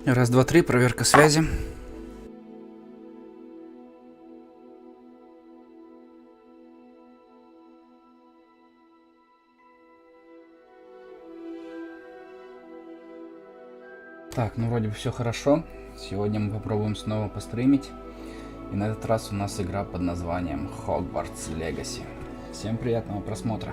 Раз, два, три, проверка связи. Так, ну вроде бы все хорошо. Сегодня мы попробуем снова постримить. И на этот раз у нас игра под названием Hogwarts Legacy. Всем приятного просмотра.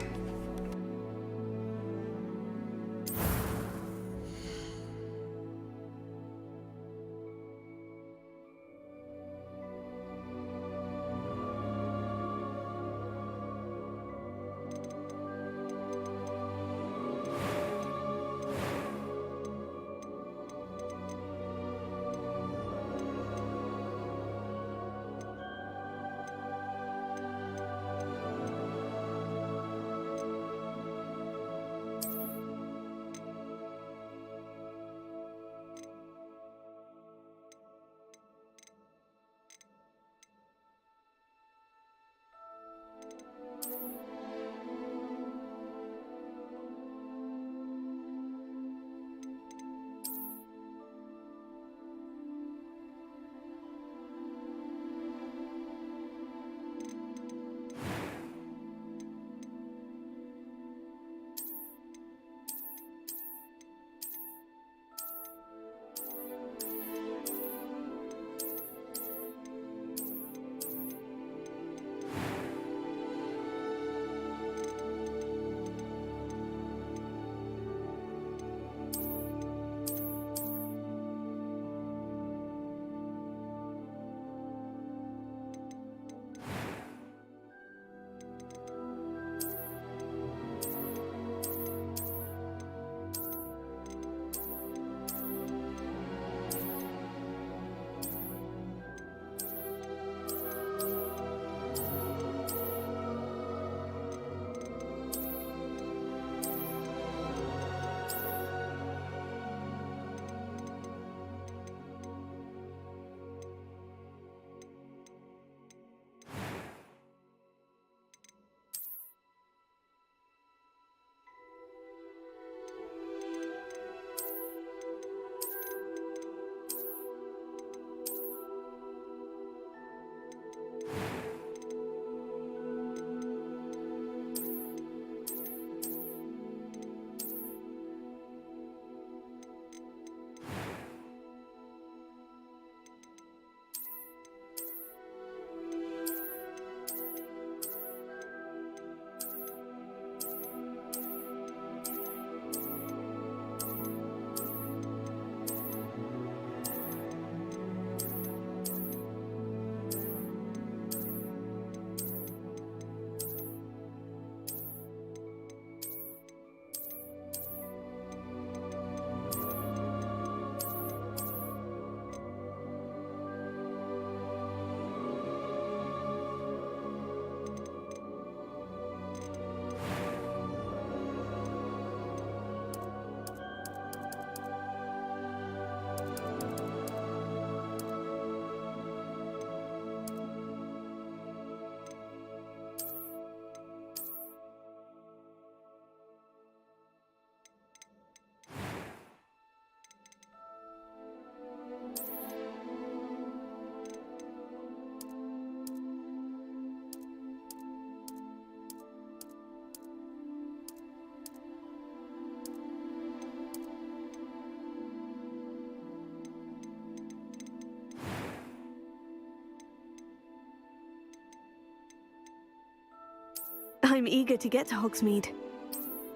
I'm eager to get to Hogsmeade.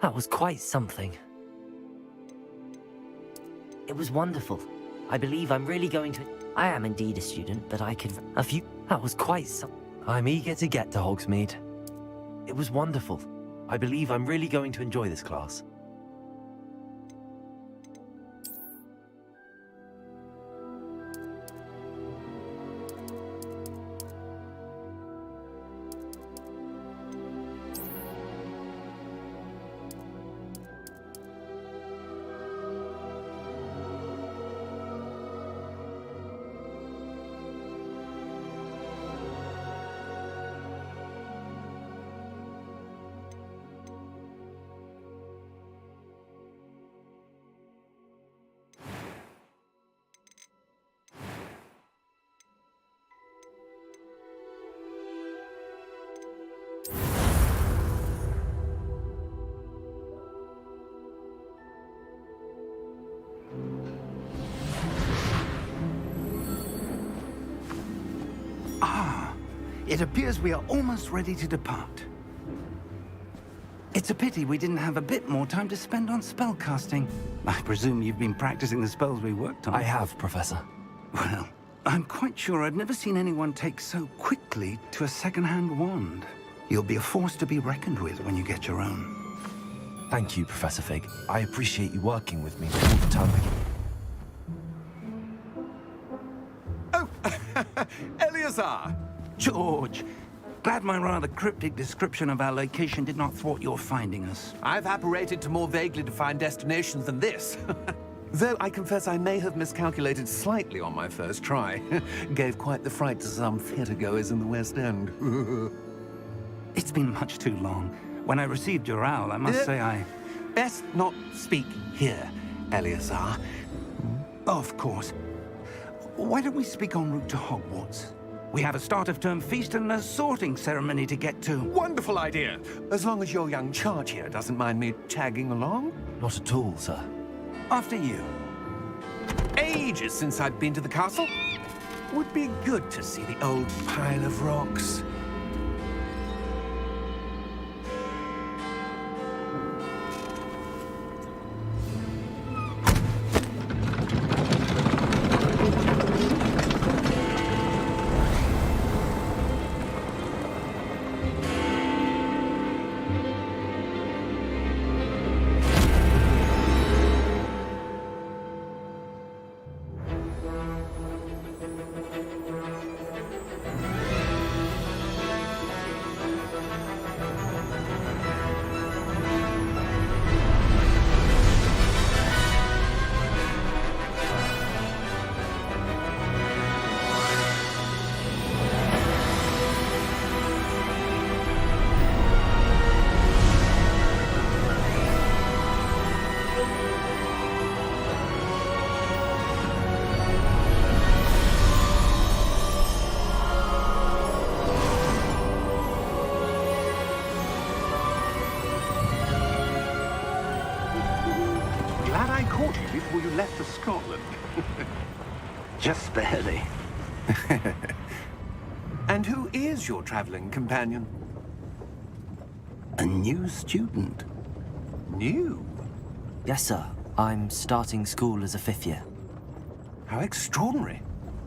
That was quite something. It was wonderful. I believe I'm really going to... I am indeed a student, but I can... A few... That was quite some... I'm eager to get to Hogsmeade. It was wonderful. I believe I'm really going to enjoy this class. It appears we are almost ready to depart. It's a pity we didn't have a bit more time to spend on spellcasting. I presume you've been practicing the spells we worked on. I have, Professor. Well, I'm quite sure I've never seen anyone take so quickly to a second-hand wand. You'll be a force to be reckoned with when you get your own. Thank you, Professor Fig. I appreciate you working with me all the time. Oh, Eleazar! George, glad my rather cryptic description of our location did not thwart your finding us. I've apparated to more vaguely defined destinations than this. Though I confess I may have miscalculated slightly on my first try. Gave quite the fright to some theatre-goers in the West End. It's been much too long. When I received your owl, I must say I... Best not speak here, Eleazar. Of course. Why don't we speak en route to Hogwarts? We have a start-of-term feast and a sorting ceremony to get to. Wonderful idea! As long as your young charge here doesn't mind me tagging along. Not at all, sir. After you. Ages since I've been to the castle. Would be good to see the old pile of rocks. Glad I caught you before you left for Scotland. Just barely. And who is your traveling companion? A new student. New? Yes, sir. I'm starting school as a 5th year. How extraordinary.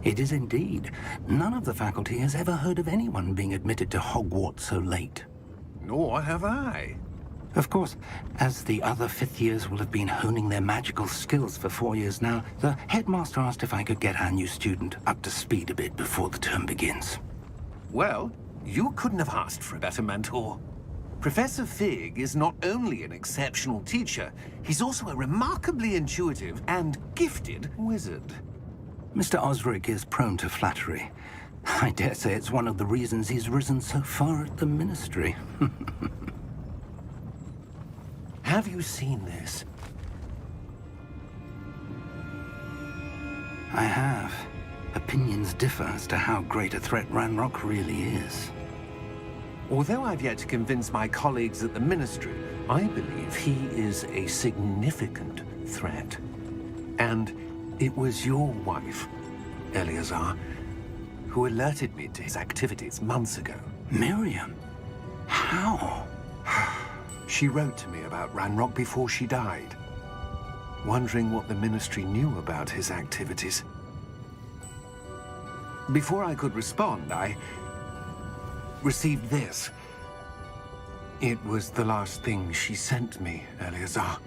It is indeed. None of the faculty has ever heard of anyone being admitted to Hogwarts so late. Nor have I. Of course, as the other 5th years will have been honing their magical skills for 4 years now, the headmaster asked if I could get our new student up to speed a bit before the term begins. Well, you couldn't have asked for a better mentor. Professor Fig is not only an exceptional teacher, he's also a remarkably intuitive and gifted wizard. Mr. Osric is prone to flattery. I dare say it's one of the reasons he's risen so far at the Ministry. Have you seen this? I have. Opinions differ as to how great a threat Ranrock really is. Although I've yet to convince my colleagues at the Ministry, I believe he is a significant threat. And it was your wife, Eleazar, who alerted me to his activities months ago. Miriam? How? She wrote to me about Ranrock before she died, wondering what the Ministry knew about his activities. Before I could respond, I received this. It was the last thing she sent me, Eleazar.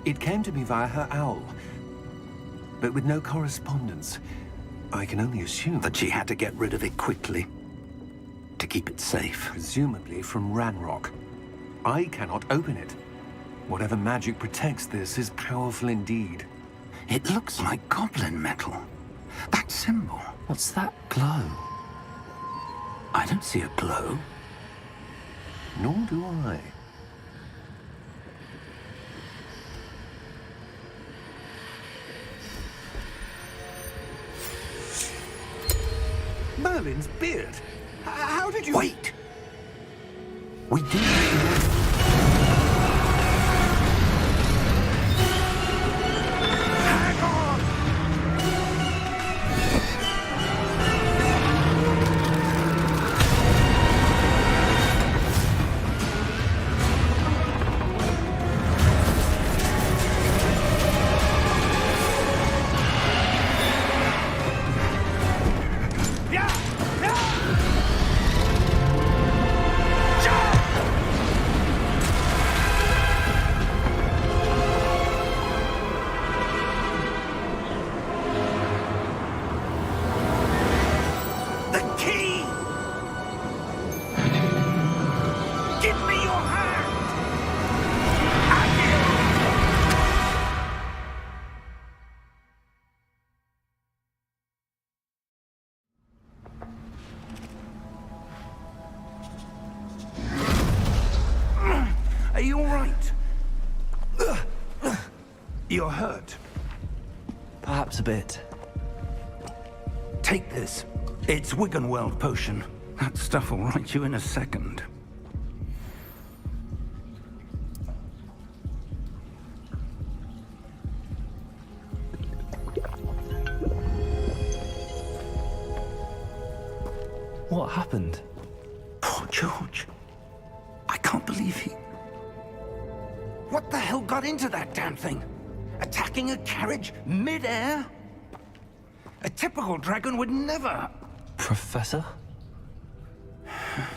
It came to me via her owl, but with no correspondence. I can only assume That she had to get rid of it quickly. To keep it safe. presumably from Ranrock. I cannot open it. Whatever magic protects this is powerful indeed. It looks like goblin metal. That symbol. What's that glow? I don't see a glow. Nor do I. Merlin's beard. How did you... Wait! We do. Hang on! You're hurt. Perhaps a bit. Take this. It's Wiggenweld potion. That stuff will right you in a second. What happened? Poor George. I can't believe he... What the hell got into that damn thing? Attacking a carriage mid-air? A typical dragon would never... Professor?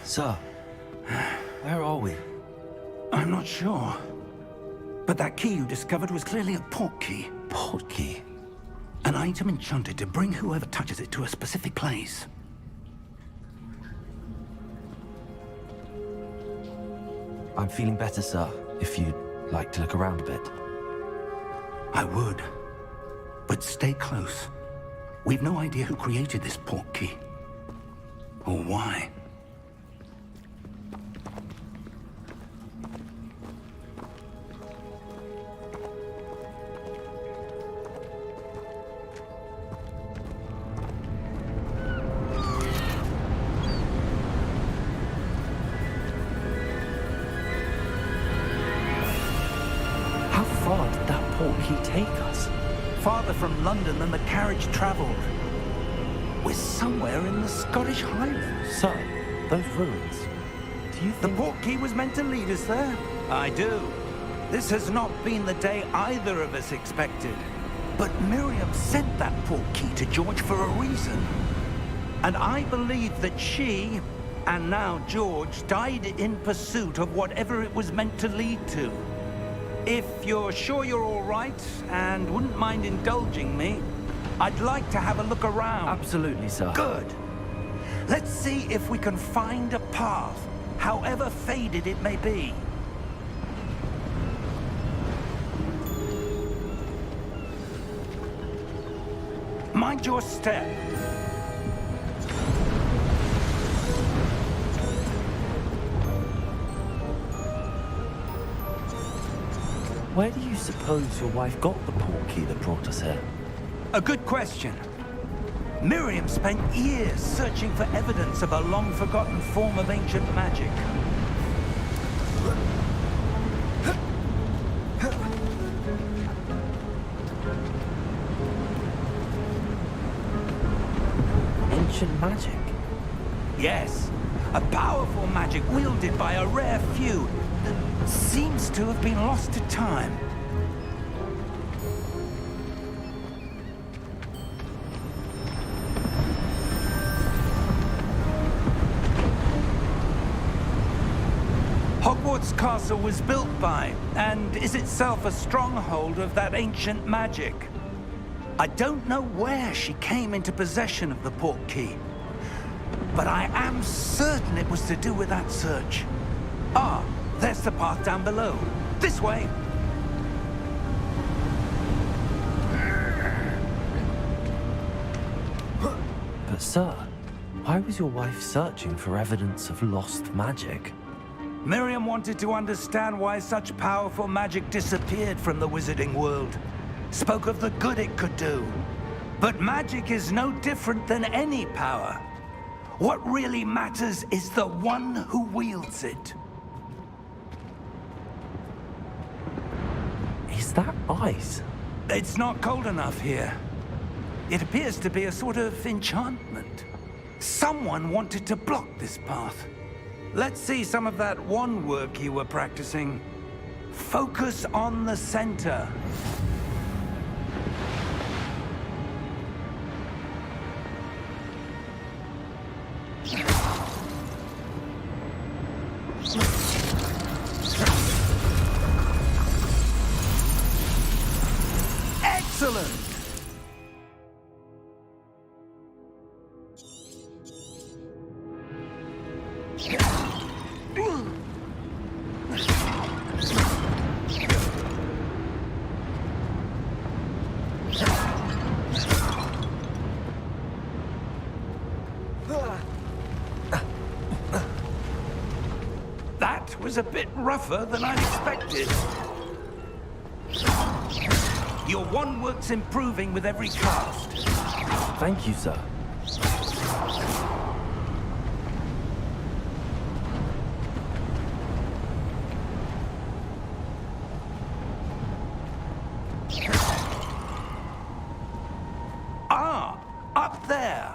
Sir, where are we? I'm not sure. But that key you discovered was clearly a port key. Port key? An item enchanted to bring whoever touches it to a specific place. I'm feeling better, sir, if you'd like to look around a bit. I would. But stay close. We've no idea who created this port key. Or why. How far did that port key take us? Farther from London than the carriage traveled. We're somewhere in the Scottish Highlands. Sir, those ruins. Do you The think... port key was meant to lead us there? I do. This has not been the day either of us expected. But Miriam sent that port key to George for a reason. And I believe that she, and now George, died in pursuit of whatever it was meant to lead to. If you're sure you're all right, and wouldn't mind indulging me, I'd like to have a look around. Absolutely, sir. Good. Let's see if we can find a path, however faded it may be. Mind your step. Where do you suppose your wife got the port key that brought us here? A good question. Miriam spent years searching for evidence of a long-forgotten form of ancient magic. Ancient magic? Yes, a powerful magic wielded by a rare few that seems to have been lost to time. Hogwarts Castle was built by, and is itself a stronghold of that ancient magic. I don't know where she came into possession of the port key, but I am certain it was to do with that search. Ah, there's the path down below. This way. But sir, why was your wife searching for evidence of lost magic? Miriam wanted to understand why such powerful magic disappeared from the wizarding world. Spoke of the good it could do. But magic is no different than any power. What really matters is the one who wields it. Is that ice? It's not cold enough here. It appears to be a sort of enchantment. Someone wanted to block this path. Let's see some of that wand work you were practicing. Focus on the center. Excellent! That was a bit rougher than I expected. Your wand work's improving with every cast. Thank you, sir. Ah, up there.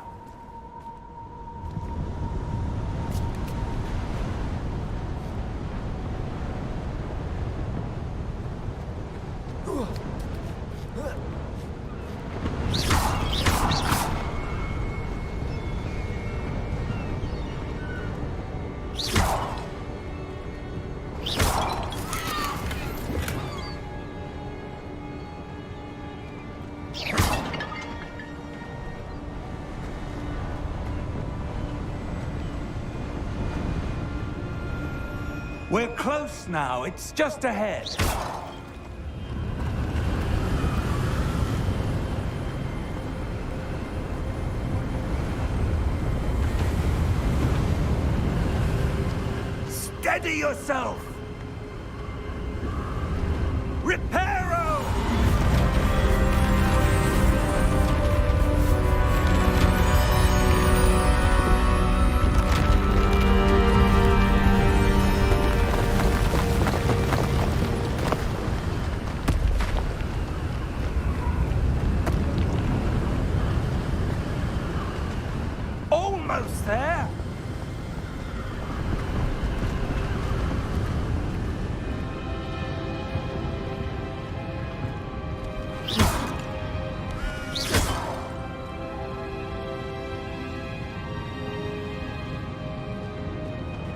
We're close now. It's just ahead. Steady yourself! Reparo! Almost there!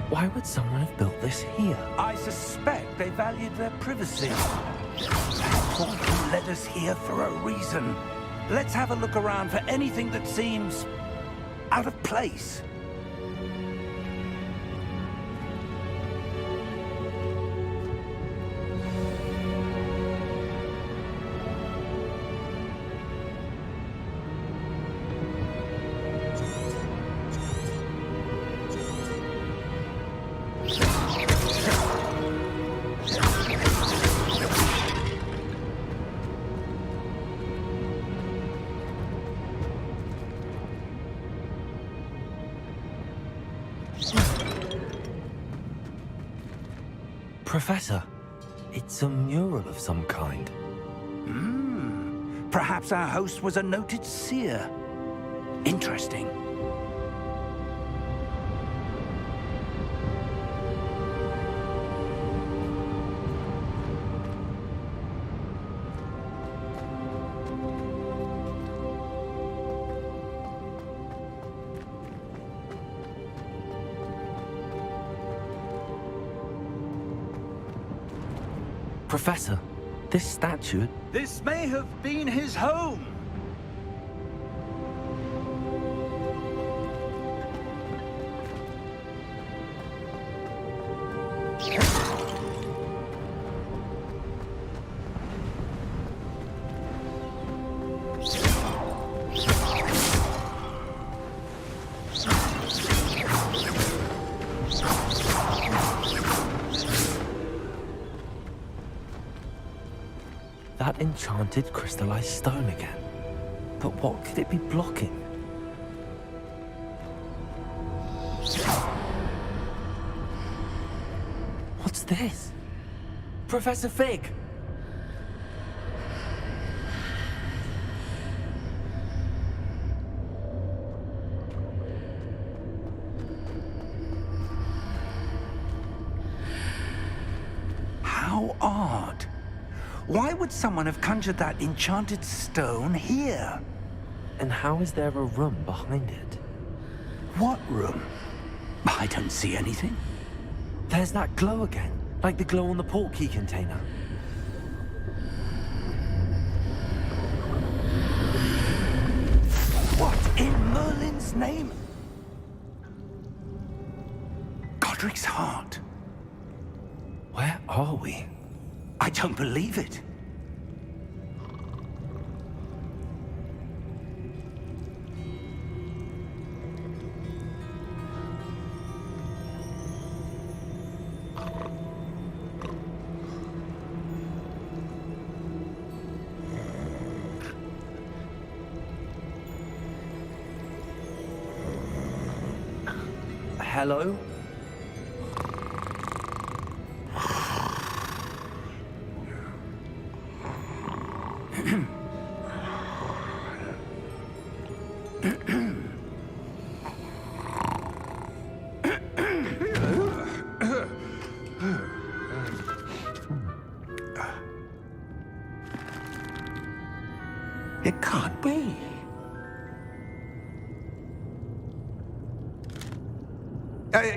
Why would someone have built this here? I suspect they valued their privacy. That portal led us here for a reason. Let's have a look around for anything that seems out of place. Professor, it's a mural of some kind. Perhaps our host was a noted seer. Interesting. Professor, this statue... This may have been his home. That enchanted crystallized stone again. But what could it be blocking? What's this? Professor Fig! How odd. Why would someone have conjured that enchanted stone here? And how is there a room behind it? What room? I don't see anything. There's that glow again, like the glow on the portkey container. What in Merlin's name? Godric's heart. Where are we? I don't believe it. hello? It can't be.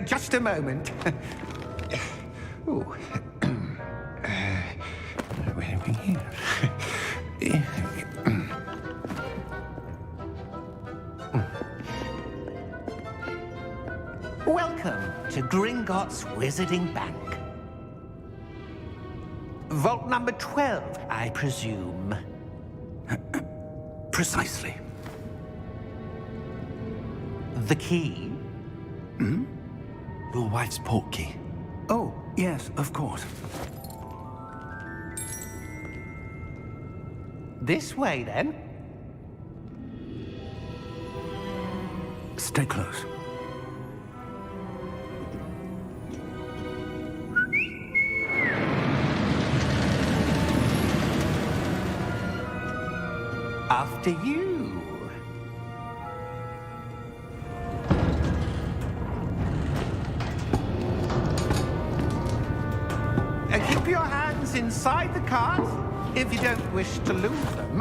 Just a moment. Ooh. Where are we here? Welcome to Gringotts Wizarding Bank. Vault number 12, I presume. Precisely. The key? Hmm? Your wife's portkey. Oh, yes, of course. This way, then. Stay close. After you. Keep your hands inside the cart if you don't wish to lose them.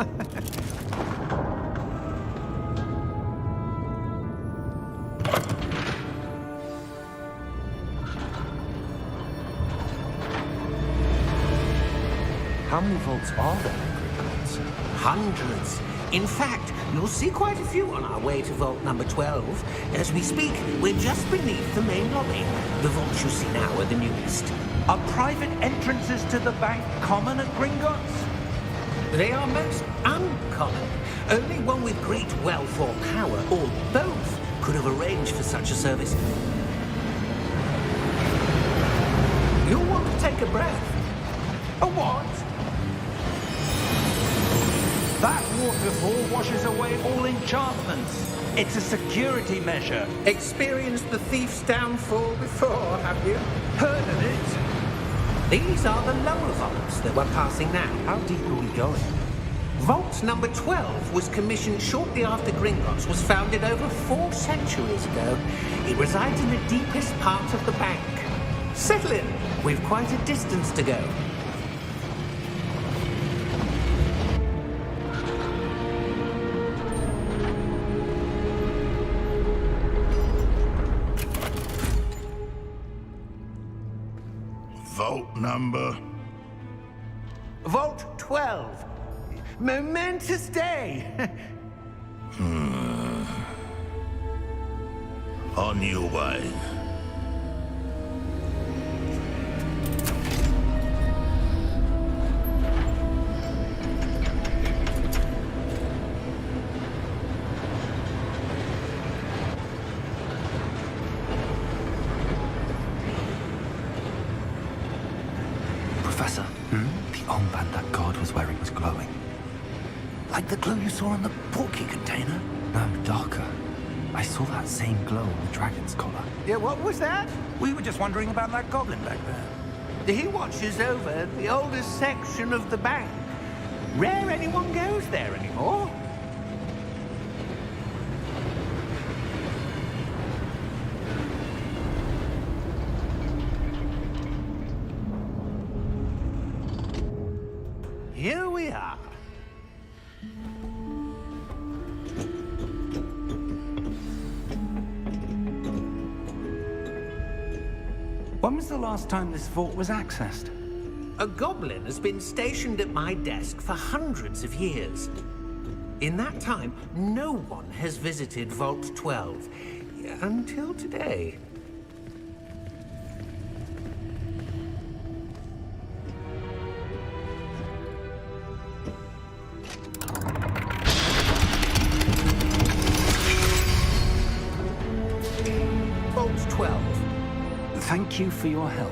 How many vaults are there in Gringotts? Hundreds. In fact, you'll see quite a few on our way to vault number 12. As we speak, we're just beneath the main lobby. The vaults you see now are the newest. Are private entrances to the bank common at Gringotts? They are most uncommon. Only one with great wealth or power, or both, could have arranged for such a service. You'll want to take a breath. A what? That waterfall washes away all enchantments. It's a security measure. Experienced the thief's downfall before, have you? Heard of it? These are the lower vaults that we're passing now. How deep are we going? Vault number 12 was commissioned shortly after Gringotts was founded over 4 centuries ago. It resides in the deepest part of the bank. Settle in. We've quite a distance to go. Vault number? Vault 12. Momentous day. On your way. Professor, the armband that guard was wearing was glowing. Like the glow you saw on the portkey container? No, darker. I saw that same glow on the dragon's collar. Yeah, what was that? We were just wondering about that goblin back there. He watches over the oldest section of the bank. Rare anyone goes there anymore. Here we are. When was the last time this vault was accessed? A goblin has been stationed at my desk for hundreds of years. In that time, no one has visited Vault 12. Until today. Vault 12. Thank you for your help.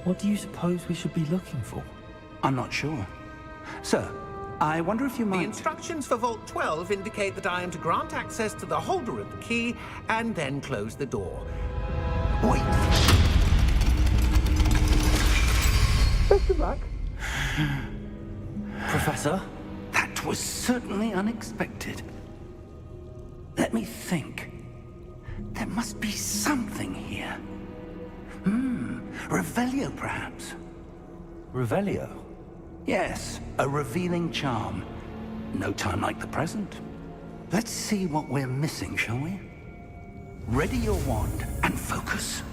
What do you suppose we should be looking for? I'm not sure. Sir, I wonder if you The might... instructions for Vault 12 indicate that I am to grant access to the holder of the key and then close the door. Wait! Best of luck. Professor? That was certainly unexpected. Let me think. There must be something here. Revelio, perhaps? Revelio? Yes, a revealing charm. No time like the present. Let's see what we're missing, shall we? Ready your wand and focus.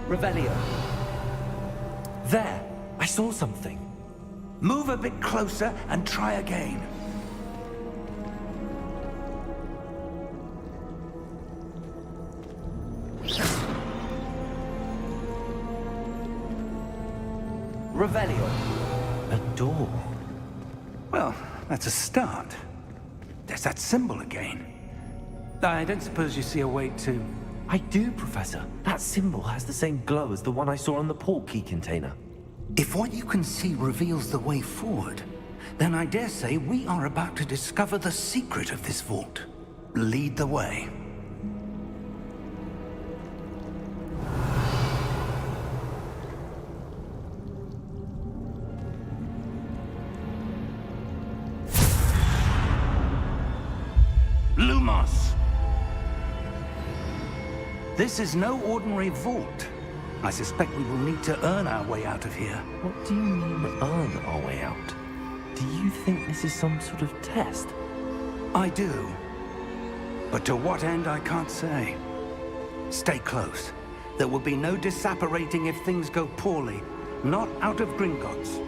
Revelio. There! I saw something. Move a bit closer and try again. Revelio. A door. Well, that's a start. There's that symbol again. I don't suppose you see a way to... I do, Professor. That symbol has the same glow as the one I saw on the port key container. If what you can see reveals the way forward, then I dare say we are about to discover the secret of this vault. Lead the way. Lumos! This is no ordinary vault. I suspect we will need to earn our way out of here. What do you mean, earn our way out? Do you think this is some sort of test? I do. But to what end, I can't say. Stay close. There will be no disapparating if things go poorly. Not out of Gringotts.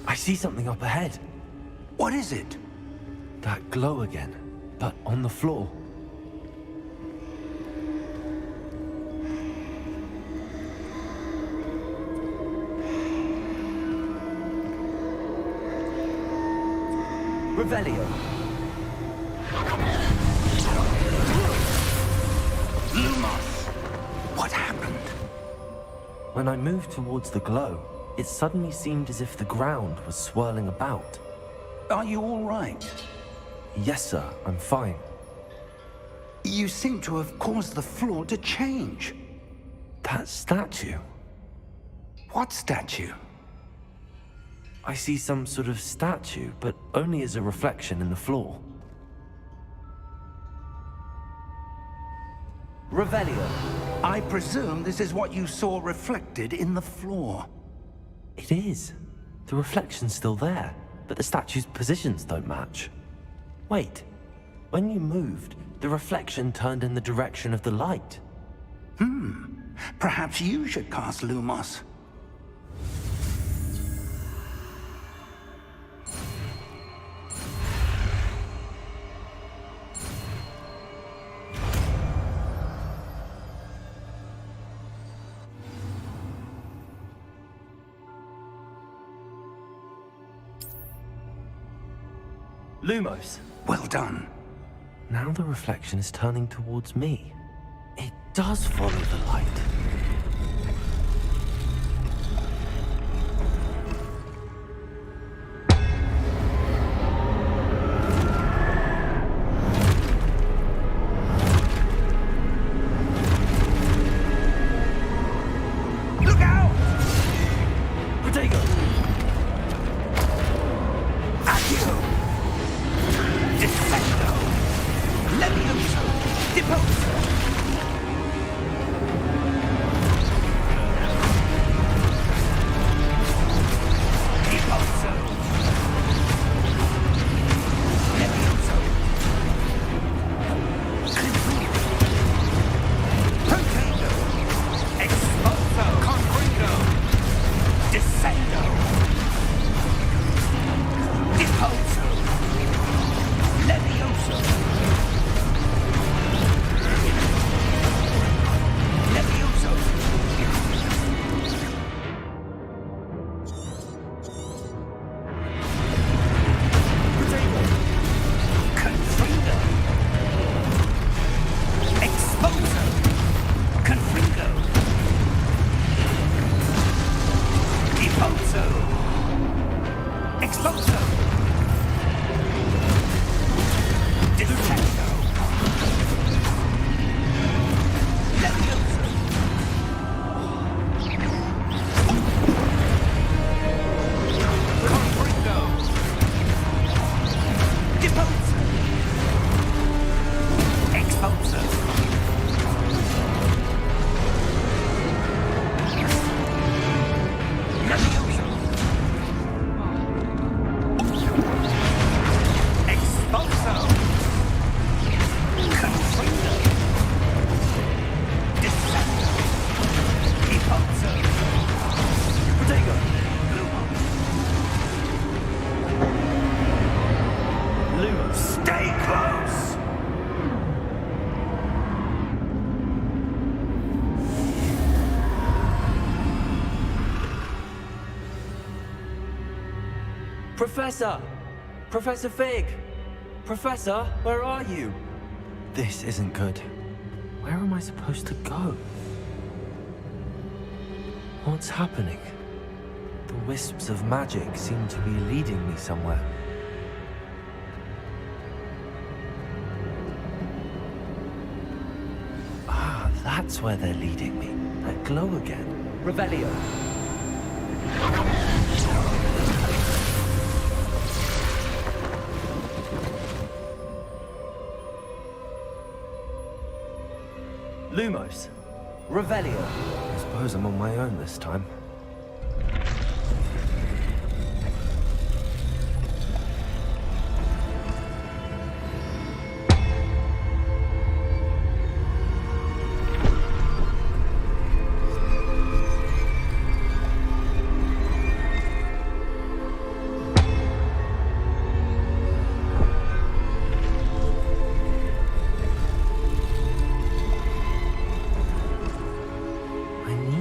I see something up ahead. What is it? That glow again, but on the floor. Revelio. Lumos! What happened? When I moved towards the glow, it suddenly seemed as if the ground was swirling about. Are you all right? Yes, sir, I'm fine. You seem to have caused the floor to change. That statue. What statue? I see some sort of statue, but only as a reflection in the floor. Revelio. I presume this is what you saw reflected in the floor. It is. The reflection's still there, but the statue's positions don't match. Wait. When you moved, the reflection turned in the direction of the light. Perhaps you should cast Lumos. Lumos. Well done. Now the reflection is turning towards me. It does follow the light. Look out! Protego! Professor! Professor Fig! Professor, where are you? This isn't good. Where am I supposed to go? What's happening? The wisps of magic seem to be leading me somewhere. Ah, that's where they're leading me. That glow again. Revelio. Lumos. Revelio. I suppose I'm on my own this time.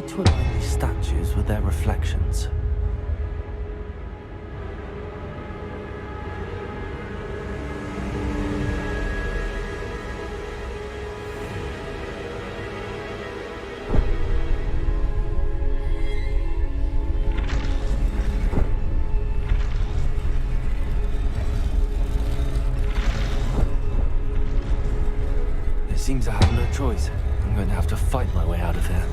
To align these statues with their reflections. It seems I have no choice. I'm going to have to fight my way out of here.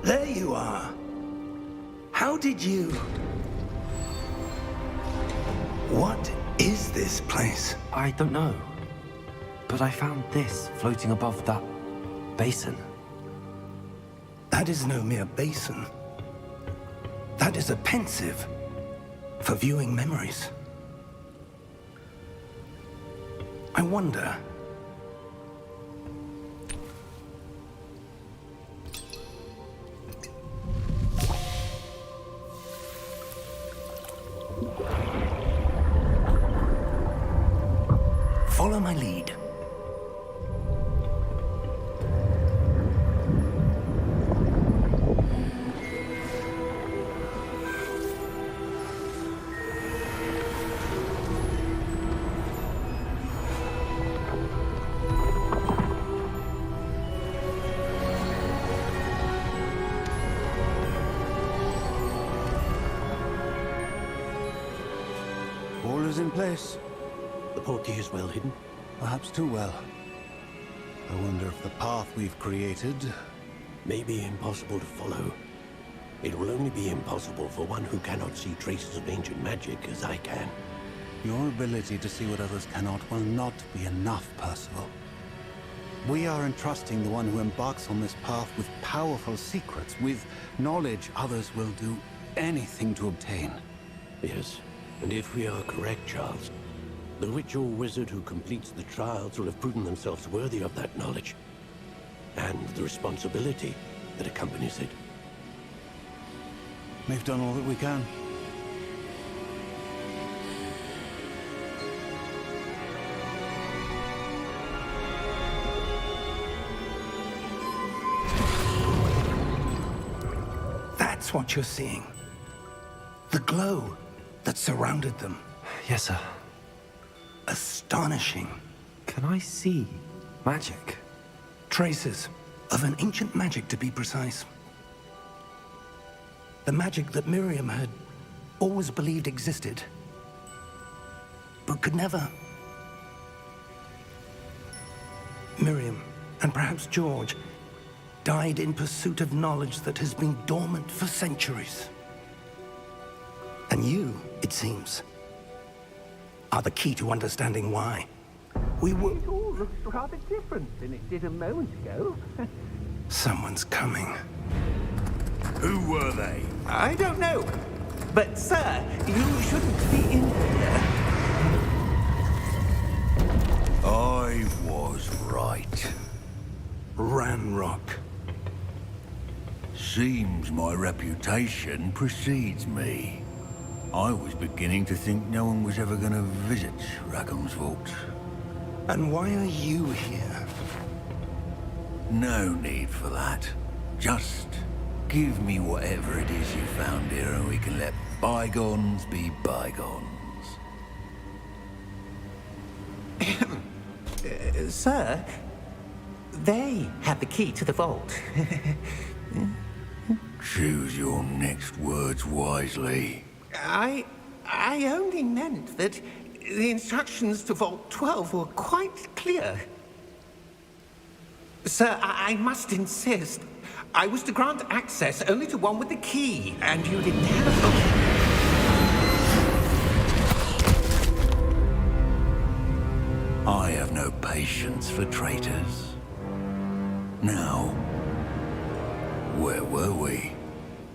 There you are. How did you... What is this place? I don't know. But I found this floating above that basin. That is no mere basin. That is a pensive for viewing memories. I wonder... Follow my lead. All is in place. The portkey is well hidden. Perhaps too well. I wonder if the path we've created... May be impossible to follow. It will only be impossible for one who cannot see traces of ancient magic as I can. Your ability to see what others cannot will not be enough, Percival. We are entrusting the one who embarks on this path with powerful secrets, with knowledge others will do anything to obtain. Yes, and if we are correct, Charles, the witch or wizard who completes the trials will have proven themselves worthy of that knowledge, and the responsibility that accompanies it. We've done all that we can. That's what you're seeing. The glow that surrounded them. Yes, sir. Astonishing. Can I see magic? Traces of an ancient magic, to be precise. The magic that Miriam had always believed existed, but could never. Miriam, and perhaps George, died in pursuit of knowledge that has been dormant for centuries. And you, it seems, are the key to understanding why. We were... It all looks rather different than it did a moment ago. Someone's coming. Who were they? I don't know. But, sir, you shouldn't be in here. I was right. Ranrock. Seems my reputation precedes me. I was beginning to think no one was ever going to visit Rackham's vault. And why are you here? No need for that. Just give me whatever it is you found here and we can let bygones be bygones. Sir, they have the key to the vault. Choose your next words wisely. I only meant that the instructions to Vault 12 were quite clear. Sir, I must insist. I was to grant access only to one with the key, and you didn't have... I have no patience for traitors. Now, where were we?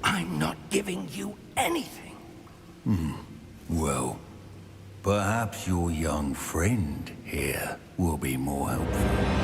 I'm not giving you anything. Well, perhaps your young friend here will be more helpful.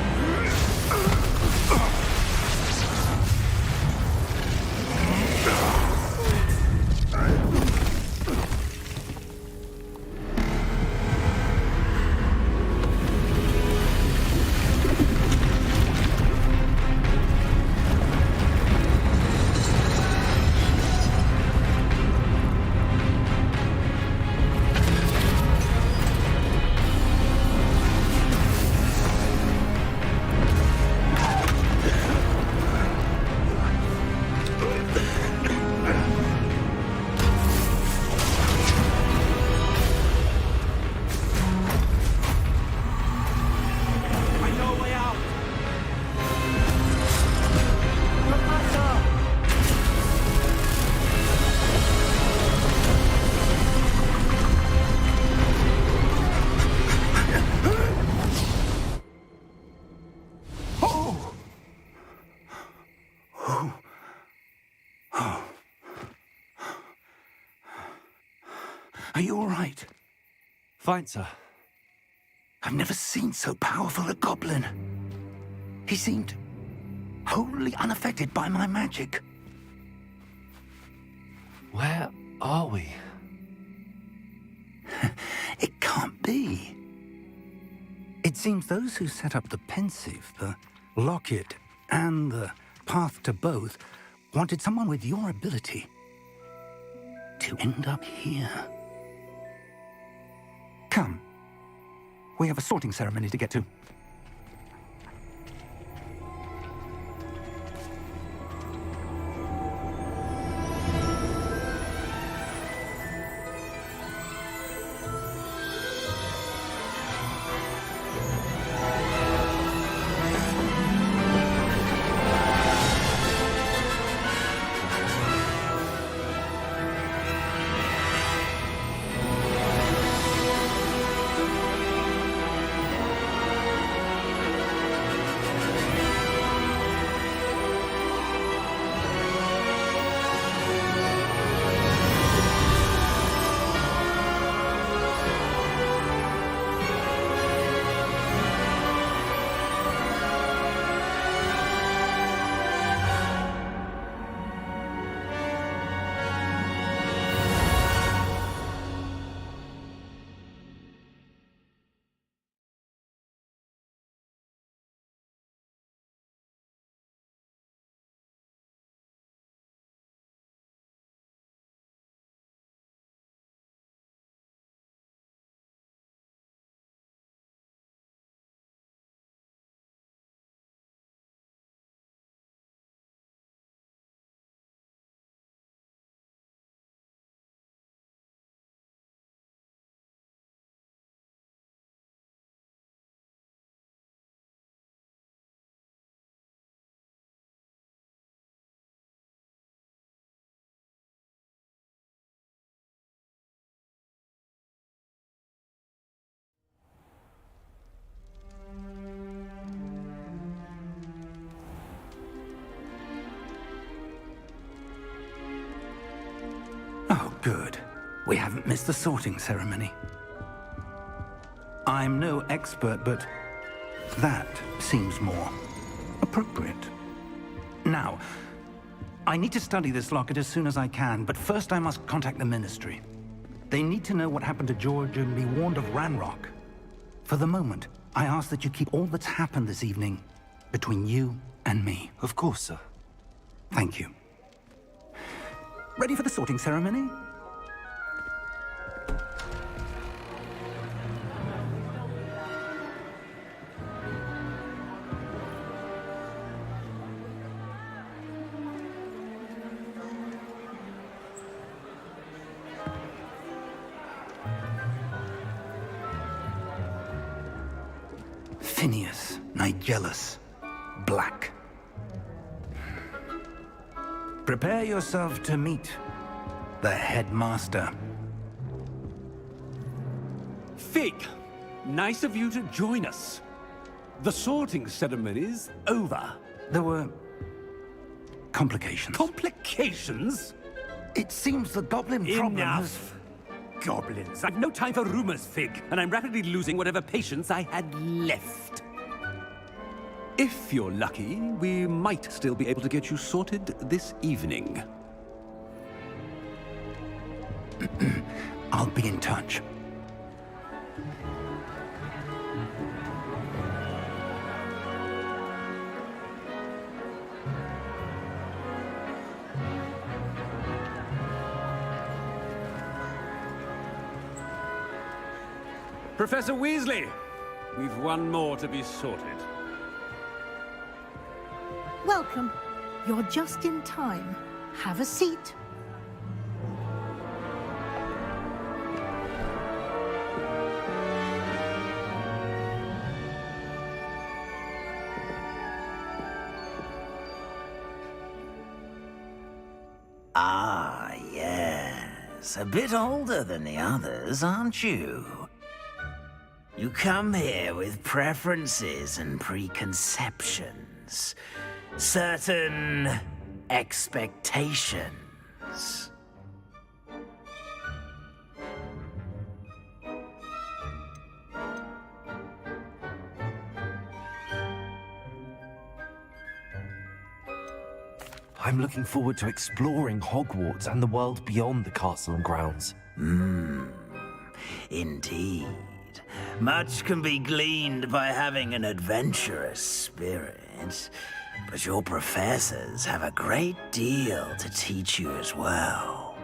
Are you all right? Fine, sir. I've never seen so powerful a goblin. He seemed wholly unaffected by my magic. Where are we? It can't be. It seems those who set up the pensive, the locket, and the path to both wanted someone with your ability to end up here. Come. We have a sorting ceremony to get to. Oh, good. We haven't missed the sorting ceremony. I'm no expert, but that seems more appropriate. Now, I need to study this locket as soon as I can, but first I must contact the Ministry. They need to know what happened to George and be warned of Ranrock. For the moment, I ask that you keep all that's happened this evening between you and me. Of course, sir. Thank you. Ready for the sorting ceremony? Phineas, Nigellus, Black. Prepare yourself to meet the headmaster. Fig, nice of you to join us. The sorting ceremony's over. There were complications. Complications? It seems the goblin problem has... Enough. Goblins. I've no time for rumors, Fig, and I'm rapidly losing whatever patience I had left. If you're lucky, we might still be able to get you sorted this evening. I'll be in touch. Professor Weasley, we've one more to be sorted. Welcome. You're just in time. Have a seat. Ah, yes. A bit older than the others, aren't you? You come here with preferences and preconceptions. Certain expectations. I'm looking forward to exploring Hogwarts and the world beyond the castle and grounds. Indeed. Much can be gleaned by having an adventurous spirit, but your professors have a great deal to teach you as well.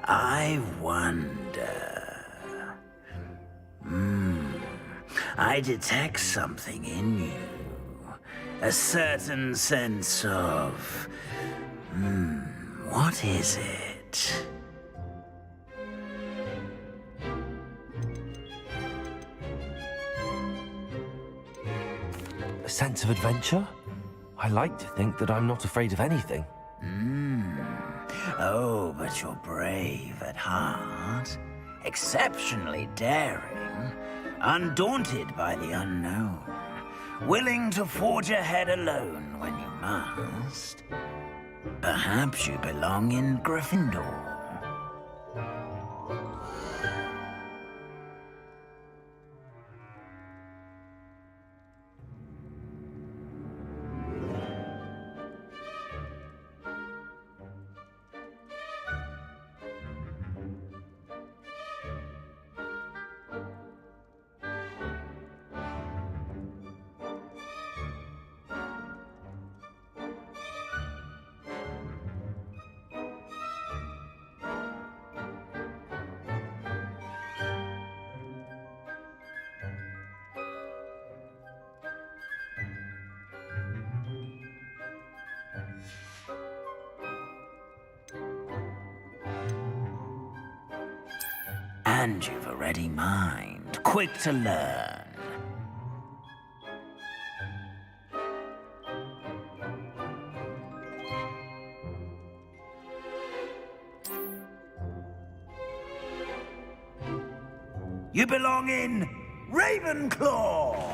I wonder... I detect something in you. A certain sense of... what is it? A sense of adventure? I like to think that I'm not afraid of anything. Oh, but you're brave at heart. Exceptionally daring. Undaunted by the unknown. Willing to forge ahead alone when you must. Perhaps you belong in Gryffindor. And you've a ready mind, quick to learn. You belong in Ravenclaw!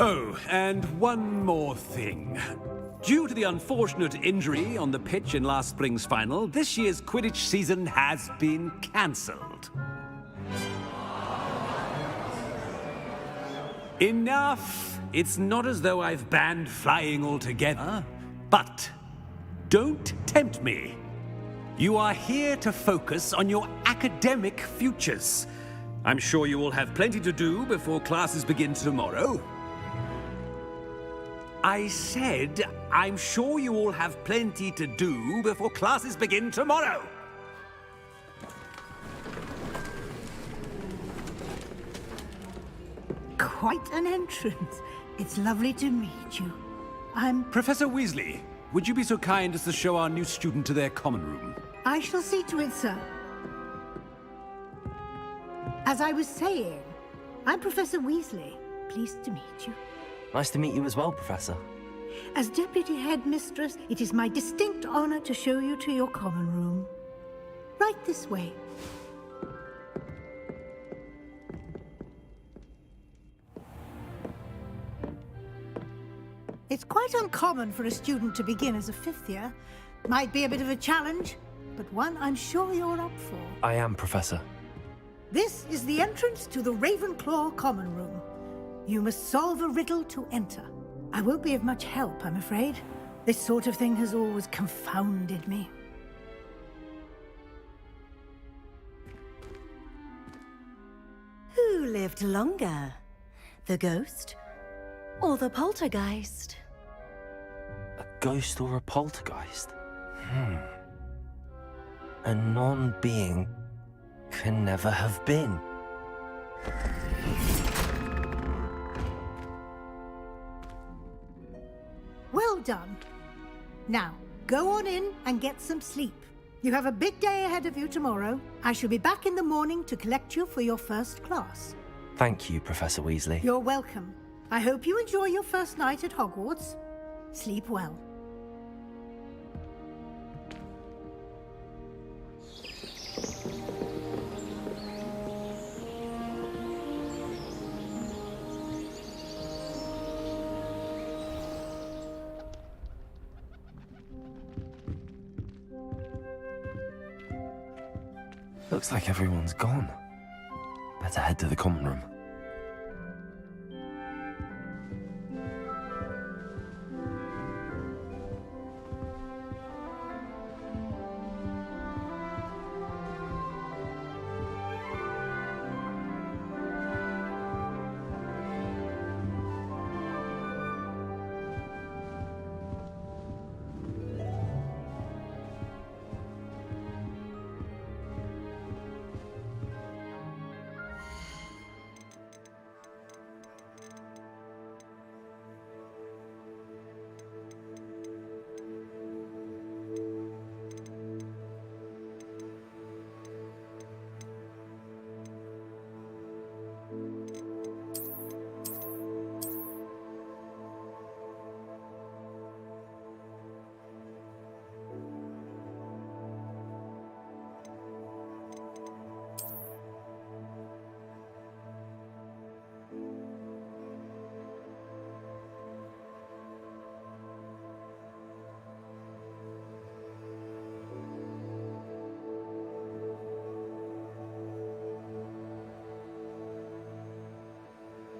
Oh, and one more thing. Due to the unfortunate injury on the pitch in last spring's final, this year's Quidditch season has been cancelled. Enough! It's not as though I've banned flying altogether, but don't tempt me. You are here to focus on your academic futures. I'm sure you will have plenty to do before classes begin tomorrow. I said, I'm sure you all have plenty to do before classes begin tomorrow. Quite an entrance. It's lovely to meet you. I'm... Professor Weasley, would you be so kind as to show our new student to their common room? I shall see to it, sir. As I was saying, I'm Professor Weasley. Pleased to meet you. Nice to meet you as well, Professor. As Deputy Headmistress, it is my distinct honor to show you to your common room. Right this way. It's quite uncommon for a student to begin as a fifth year. Might be a bit of a challenge, but one I'm sure you're up for. I am, Professor. This is the entrance to the Ravenclaw common room. You must solve a riddle to enter. I won't be of much help, I'm afraid. This sort of thing has always confounded me. Who lived longer? The ghost or the poltergeist? A ghost or a poltergeist? A non-being can never have been. Well done. Now, go on in and get some sleep. You have a big day ahead of you tomorrow. I shall be back in the morning to collect you for your first class. Thank you, Professor Weasley. You're welcome. I hope you enjoy your first night at Hogwarts. Sleep well. Looks like everyone's gone. Better head to the common room.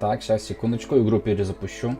Так, сейчас, секундочку, игру перезапущу.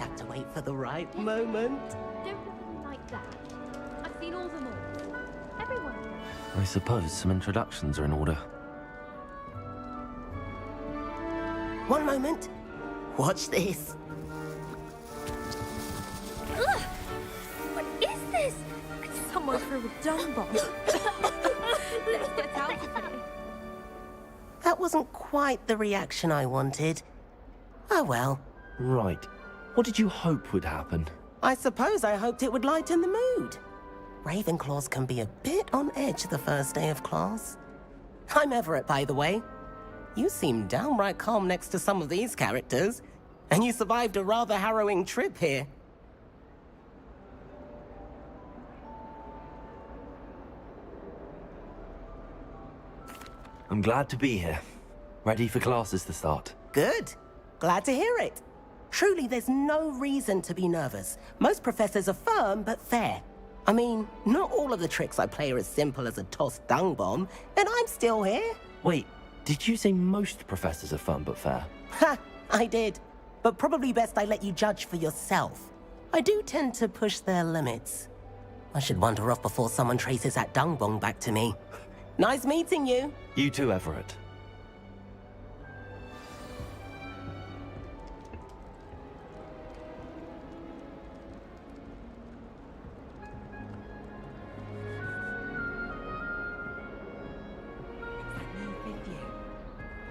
have to wait for the right moment. Don't like that. I've seen all the more. Everyone. I suppose some introductions are in order. One moment. Watch this. Ugh! What is this? Someone threw a dung bomb. Let's get out of here. That wasn't quite the reaction I wanted. Oh well. Right. What did you hope would happen? I suppose I hoped it would lighten the mood. Ravenclaws can be a bit on edge the first day of class. I'm Everett, by the way. You seem downright calm next to some of these characters, and you survived a rather harrowing trip here. I'm glad to be here. Ready for classes to start. Good. Glad to hear it. Truly, there's no reason to be nervous. Most professors are firm but fair. I mean, not all of the tricks I play are as simple as a tossed dung bomb, and I'm still here. Wait, did you say most professors are fun but fair? Ha! I did. But probably best I let you judge for yourself. I do tend to push their limits. I should wander off before someone traces that dung bomb back to me. Nice meeting you. You too, Everett.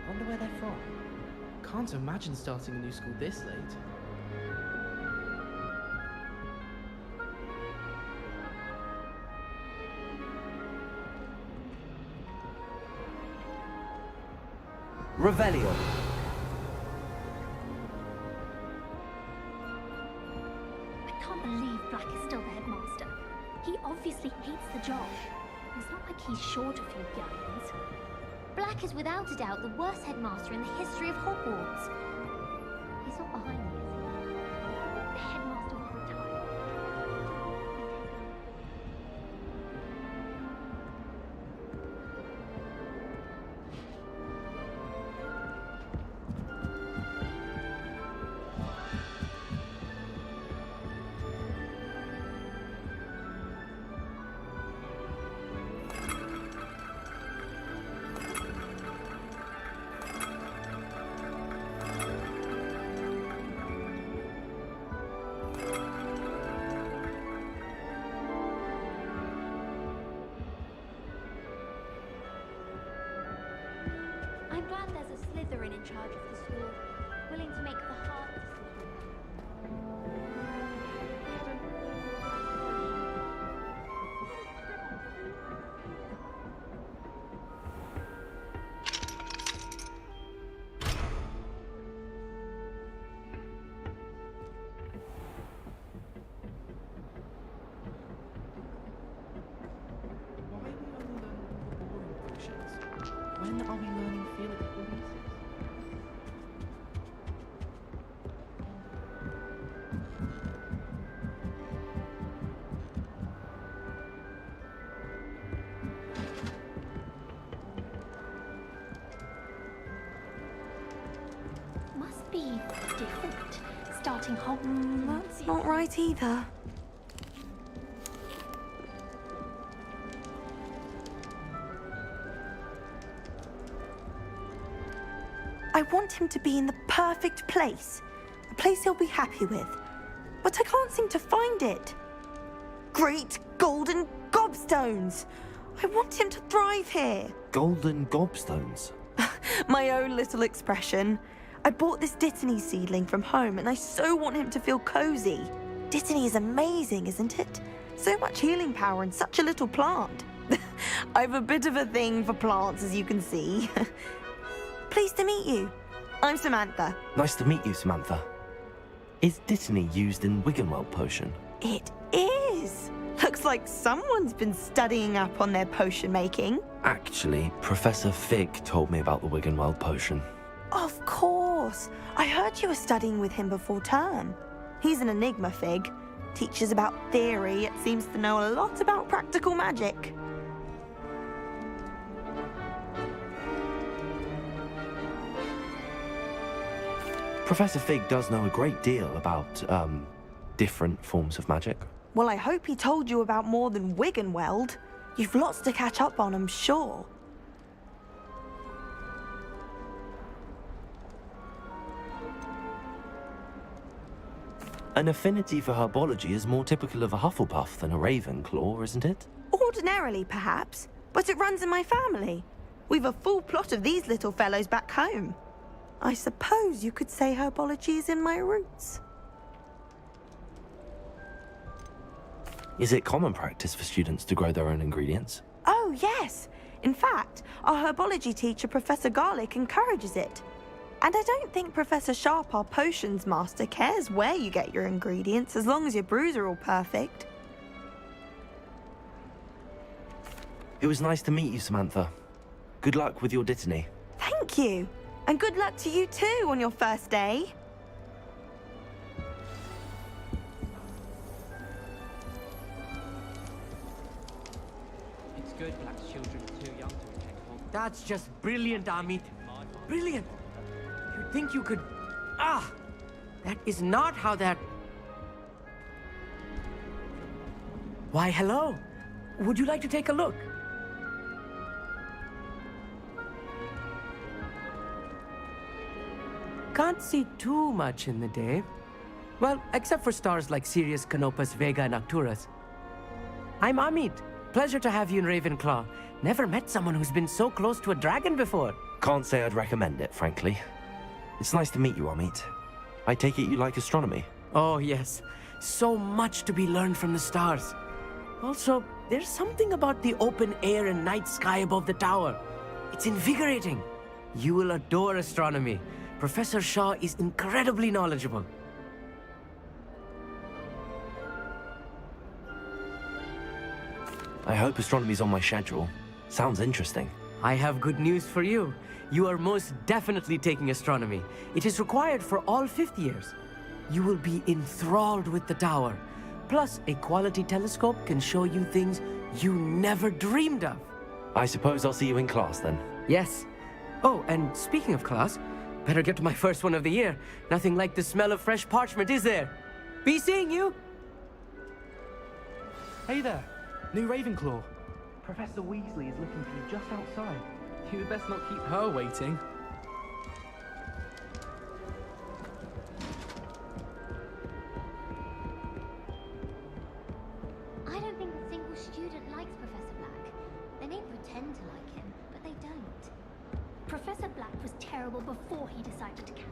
Wonder where they're from. Can't imagine starting a new school this late. Revelio. I can't believe Black is still the headmaster. He obviously hates the job. It's not like he's short a few guns. Black is without a doubt the worst headmaster in the history of Hogwarts. He's not behind me, is he? The headmaster will retire. I'm glad there's a Slytherin in charge of the school, willing to make the hard decisions. Why are we only learning boring potions? When are we learning theoreticals? Must be different, starting That's not right either. I want him to be in the perfect place. A place he'll be happy with. But I can't seem to find it. Great golden gobstones! I want him to thrive here. Golden gobstones. My own little expression. I bought this Dittany seedling from home and I so want him to feel cozy. Dittany is amazing, isn't it? So much healing power in such a little plant. I've a bit of a thing for plants, as you can see. Pleased to meet you. I'm Samantha. Nice to meet you, Samantha. Is Dittany used in Wiggenweld potion? It is. Looks like someone's been studying up on their potion making. Actually, Professor Fig told me about the Wiggenweld potion. Of course. I heard you were studying with him before term. He's an enigma, Fig. Teaches about theory, yet seems to know a lot about practical magic. Professor Fig does know a great deal about, different forms of magic. Well, I hope he told you about more than Wiggenweld. You've lots to catch up on, I'm sure. An affinity for herbology is more typical of a Hufflepuff than a Ravenclaw, isn't it? Ordinarily, perhaps, but it runs in my family. We've a full plot of these little fellows back home. I suppose you could say herbology is in my roots. Is it common practice for students to grow their own ingredients? Oh, yes. In fact, our herbology teacher, Professor Garlick, encourages it. And I don't think Professor Sharp, our potions master, cares where you get your ingredients, as long as your brews are all perfect. It was nice to meet you, Samantha. Good luck with your dittany. Thank you. And good luck to you too on your first day. It's good Black's children are too young to attend Hogwarts. That's just brilliant, Amit. Brilliant. You think you could... Ah! That is not how that... Why, hello. Would you like to take a look? Can't see too much in the day. Well, except for stars like Sirius, Canopus, Vega, and Arcturus. I'm Amit. Pleasure to have you in Ravenclaw. Never met someone who's been so close to a dragon before. Can't say I'd recommend it, frankly. It's nice to meet you, Amit. I take it you like astronomy? Oh, yes. So much to be learned from the stars. Also, there's something about the open air and night sky above the tower. It's invigorating. You will adore astronomy. Professor Shaw is incredibly knowledgeable. I hope astronomy's on my schedule. Sounds interesting. I have good news for you. You are most definitely taking astronomy. It is required for all 5th years. You will be enthralled with the tower. Plus, a quality telescope can show you things you never dreamed of. I suppose I'll see you in class then. Yes. Oh, and speaking of class, better get to my first one of the year. Nothing like the smell of fresh parchment, is there? Be seeing you! Hey there, new Ravenclaw. Professor Weasley is looking for you just outside. You'd best not keep her waiting. I don't think a single student likes Professor Black. They may pretend to like him, but they don't. Professor Black was terrible before he decided to camp.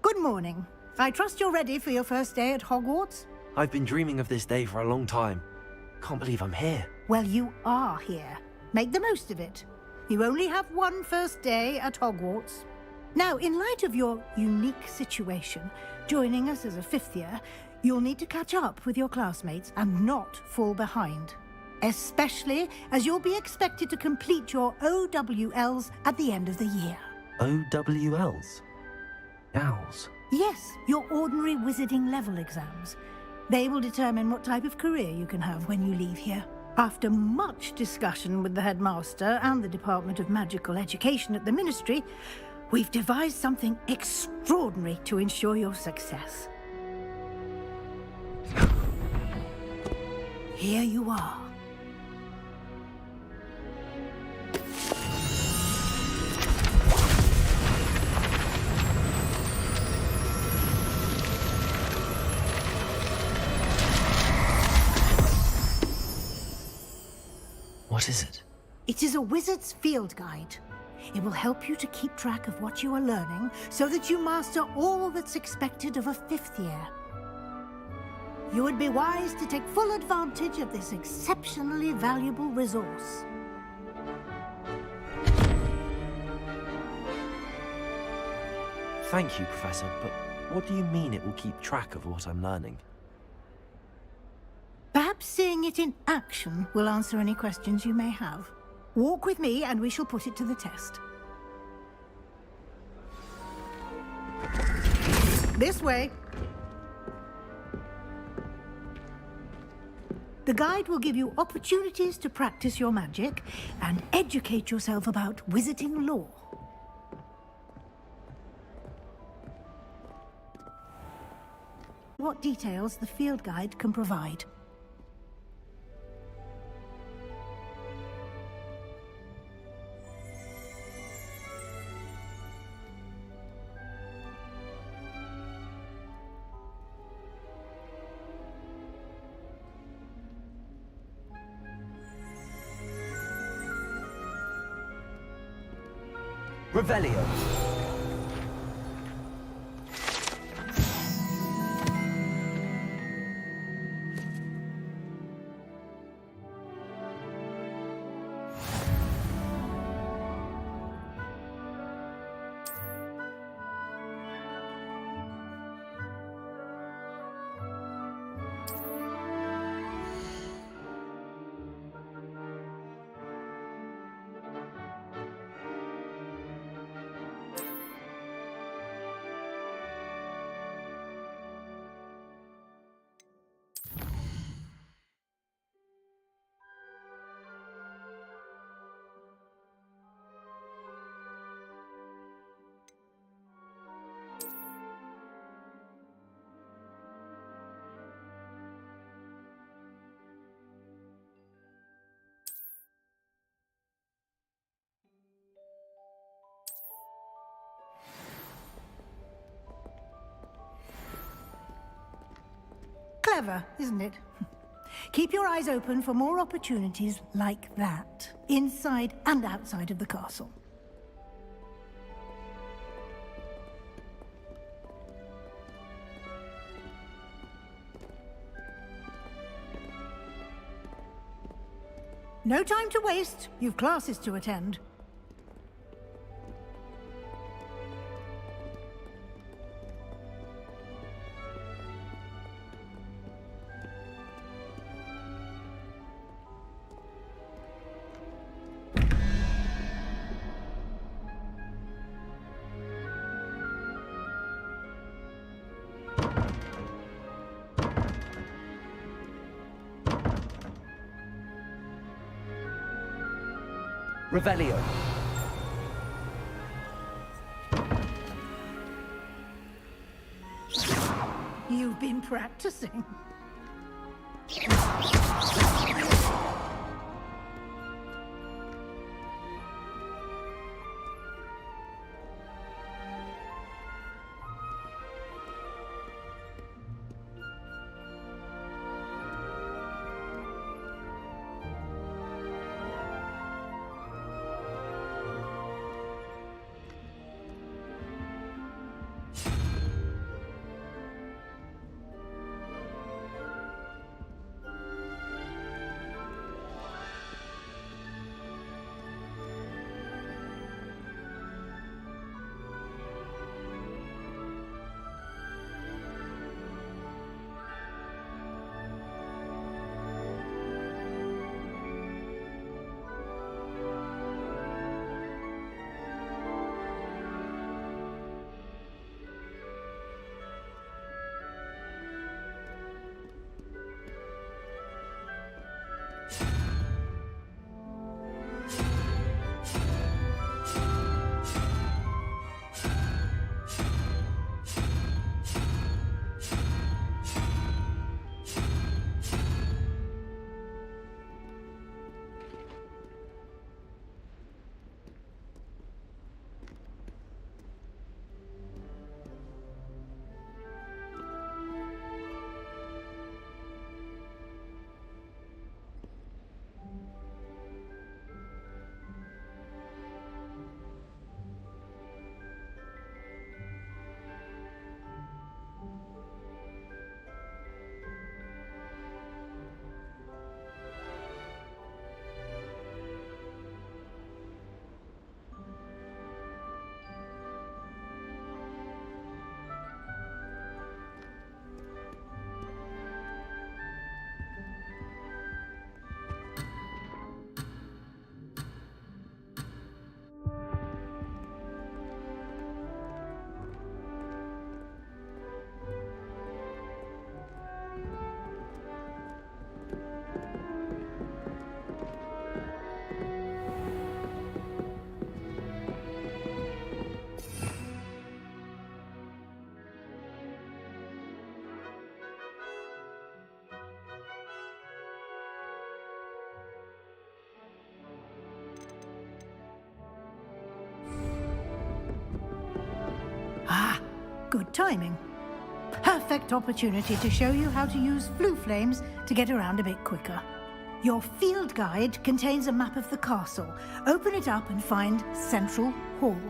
Good morning. I trust you're ready for your first day at Hogwarts? I've been dreaming of this day for a long time. Can't believe I'm here. Well, you are here. Make the most of it. You only have one first day at Hogwarts. Now, in light of your unique situation, joining us as a 5th year, you'll need to catch up with your classmates and not fall behind. Especially as you'll be expected to complete your OWLs at the end of the year. OWLs? Owls? Yes, your ordinary wizarding level exams. They will determine what type of career you can have when you leave here. After much discussion with the headmaster and the Department of Magical Education at the Ministry, we've devised something extraordinary to ensure your success. Here you are. What is it? It is a wizard's field guide. It will help you to keep track of what you are learning so that you master all that's expected of a 5th year. You would be wise to take full advantage of this exceptionally valuable resource. Thank you, Professor, but what do you mean it will keep track of what I'm learning? Perhaps seeing it in action will answer any questions you may have. Walk with me and we shall put it to the test. This way. The guide will give you opportunities to practice your magic and educate yourself about wizarding lore. What details the field guide can provide. Revelio. Clever, isn't it? Keep your eyes open for more opportunities like that, inside and outside of the castle. No time to waste. You've classes to attend. Revelio. You've been practicing. Good timing. Perfect opportunity to show you how to use flue flames to get around a bit quicker. Your field guide contains a map of the castle. Open it up and find Central Hall.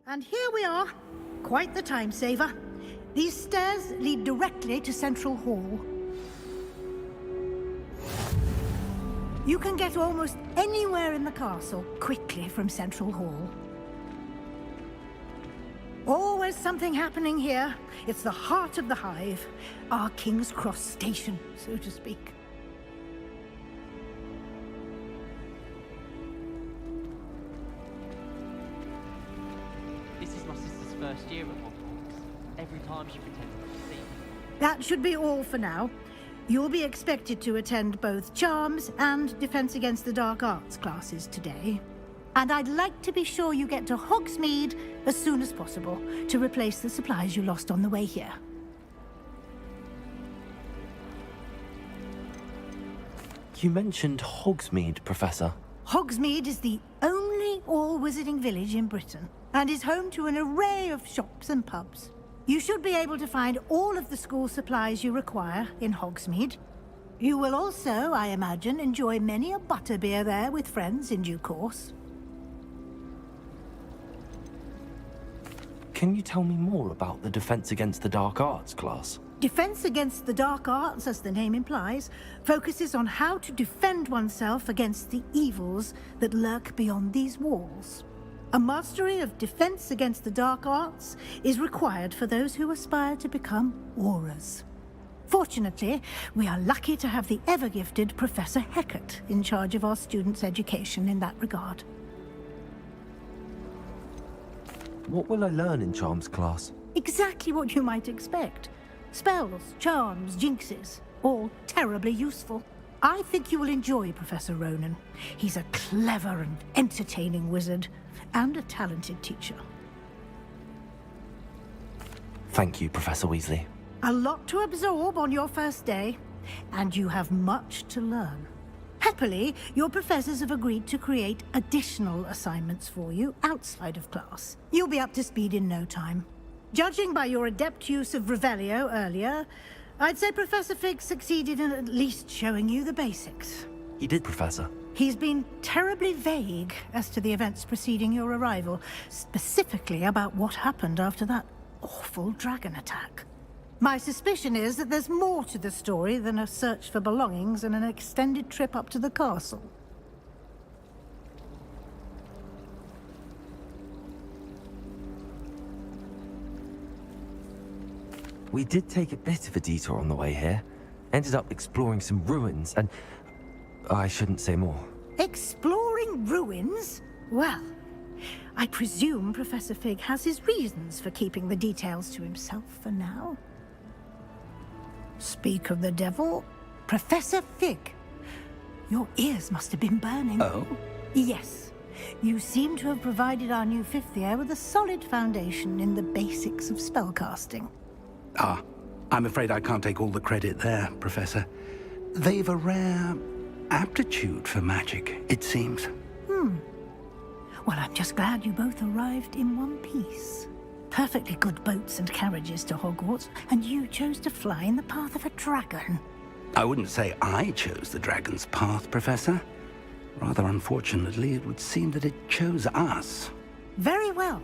And here we are. Quite the time saver. These stairs lead directly to Central Hall. You can get almost anywhere in the castle quickly from Central Hall. Always something happening here. It's the heart of the hive. Our King's Cross station, so to speak. This is my sister's first year at Hogwarts. Every time she pretends to see me. That should be all for now. You'll be expected to attend both Charms and Defense Against the Dark Arts classes today. And I'd like to be sure you get to Hogsmeade as soon as possible to replace the supplies you lost on the way here. You mentioned Hogsmeade, Professor. Hogsmeade is the only all-wizarding village in Britain and is home to an array of shops and pubs. You should be able to find all of the school supplies you require in Hogsmeade. You will also, I imagine, enjoy many a butterbeer there with friends in due course. Can you tell me more about the Defense Against the Dark Arts class? Defense Against the Dark Arts, as the name implies, focuses on how to defend oneself against the evils that lurk beyond these walls. A mastery of Defense Against the Dark Arts is required for those who aspire to become Aurors. Fortunately, we are lucky to have the ever-gifted Professor Hecat in charge of our students' education in that regard. What will I learn in Charms class? Exactly what you might expect. Spells, charms, jinxes, all terribly useful. I think you will enjoy Professor Ronan. He's a clever and entertaining wizard, and a talented teacher. Thank you, Professor Weasley. A lot to absorb on your first day, and you have much to learn. Happily, your professors have agreed to create additional assignments for you outside of class. You'll be up to speed in no time. Judging by your adept use of Revelio earlier, I'd say Professor Fig succeeded in at least showing you the basics. He did, Professor. He's been terribly vague as to the events preceding your arrival, specifically about what happened after that awful dragon attack. My suspicion is that there's more to the story than a search for belongings and an extended trip up to the castle. We did take a bit of a detour on the way here. Ended up exploring some ruins and... I shouldn't say more. Exploring ruins? Well, I presume Professor Fig has his reasons for keeping the details to himself for now. Speak of the devil, Professor Fig. Your ears must have been burning. Oh? Yes. You seem to have provided our new fifth year with a solid foundation in the basics of spellcasting. Ah, I'm afraid I can't take all the credit there, Professor. They've a rare aptitude for magic, it seems. Well, I'm just glad you both arrived in one piece. Perfectly good boats and carriages to Hogwarts, and you chose to fly in the path of a dragon. I wouldn't say I chose the dragon's path, Professor. Rather unfortunately, it would seem that it chose us. Very well.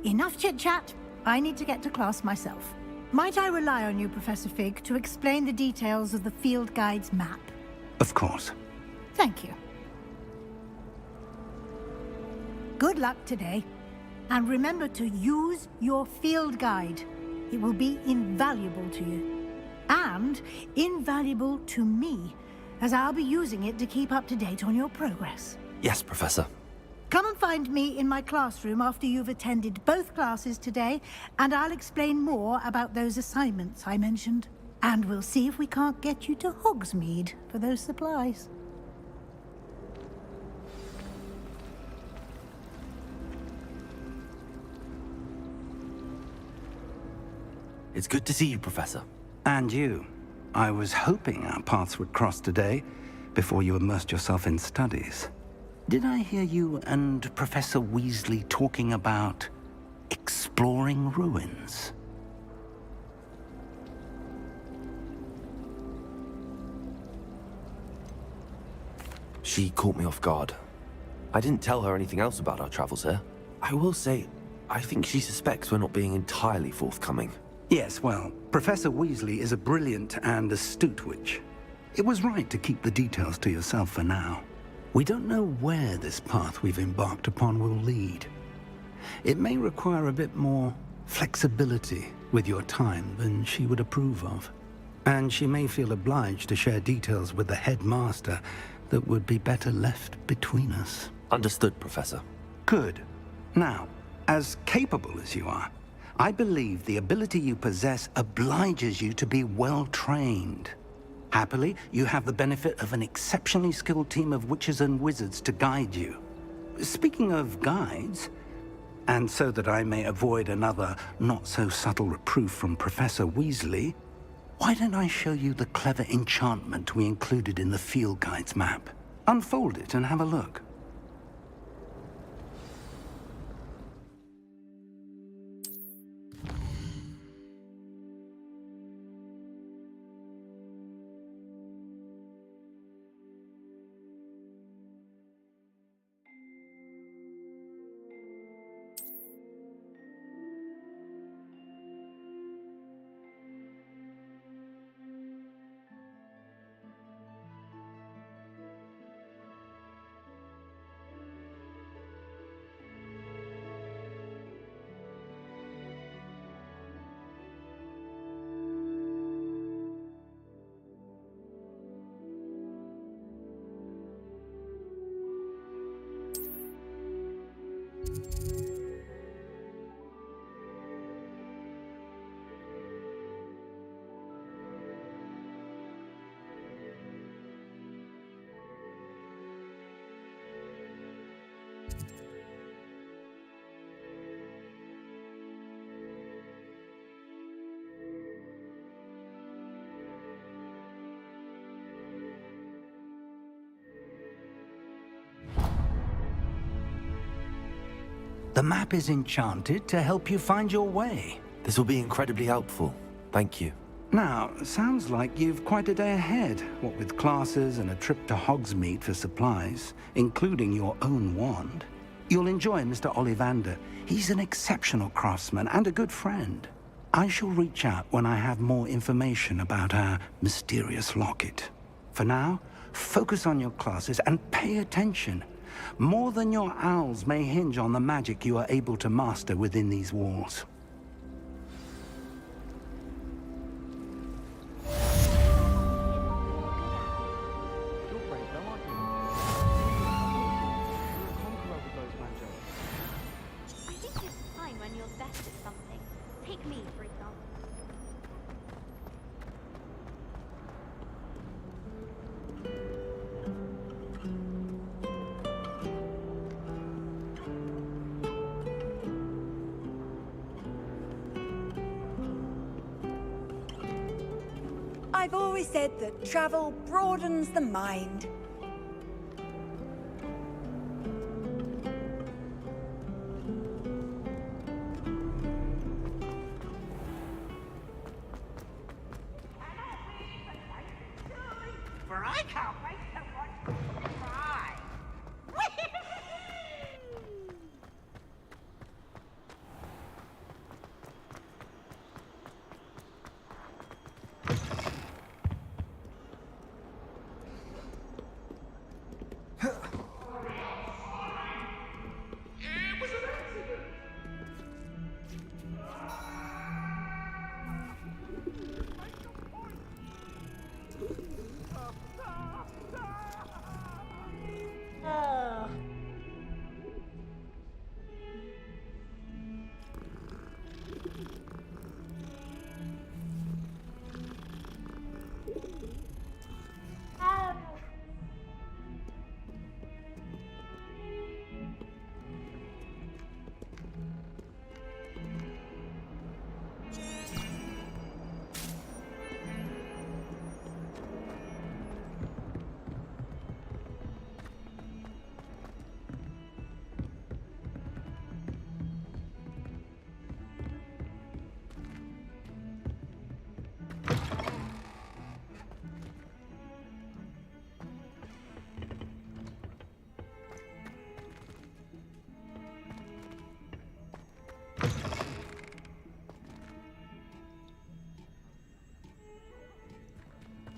Enough chit-chat. I need to get to class myself. Might I rely on you, Professor Fig, to explain the details of the field guide's map? Of course. Thank you. Good luck today. And remember to use your field guide. It will be invaluable to you. And invaluable to me, as I'll be using it to keep up to date on your progress. Yes, Professor. Come and find me in my classroom after you've attended both classes today, and I'll explain more about those assignments I mentioned. And we'll see if we can't get you to Hogsmeade for those supplies. It's good to see you, Professor. And you. I was hoping our paths would cross today, before you immersed yourself in studies. Did I hear you and Professor Weasley talking about exploring ruins? She caught me off guard. I didn't tell her anything else about our travels here. I will say, I think she suspects we're not being entirely forthcoming. Yes, well, Professor Weasley is a brilliant and astute witch. It was right to keep the details to yourself for now. We don't know where this path we've embarked upon will lead. It may require a bit more flexibility with your time than she would approve of. And she may feel obliged to share details with the headmaster that would be better left between us. Understood, Professor. Good. Now, as capable as you are, I believe the ability you possess obliges you to be well-trained. Happily, you have the benefit of an exceptionally skilled team of witches and wizards to guide you. Speaking of guides, and so that I may avoid another not-so-subtle reproof from Professor Weasley, why don't I show you the clever enchantment we included in the field guide's map? Unfold it and have a look. The map is enchanted to help you find your way. This will be incredibly helpful. Thank you. Now, sounds like you've quite a day ahead, what with classes and a trip to Hogsmeade for supplies, including your own wand. You'll enjoy Mr. Ollivander. He's an exceptional craftsman and a good friend. I shall reach out when I have more information about our mysterious locket. For now, focus on your classes and pay attention. More than your owls may hinge on the magic you are able to master within these walls. I've always said that travel broadens the mind. For I can't wait to watch you cry.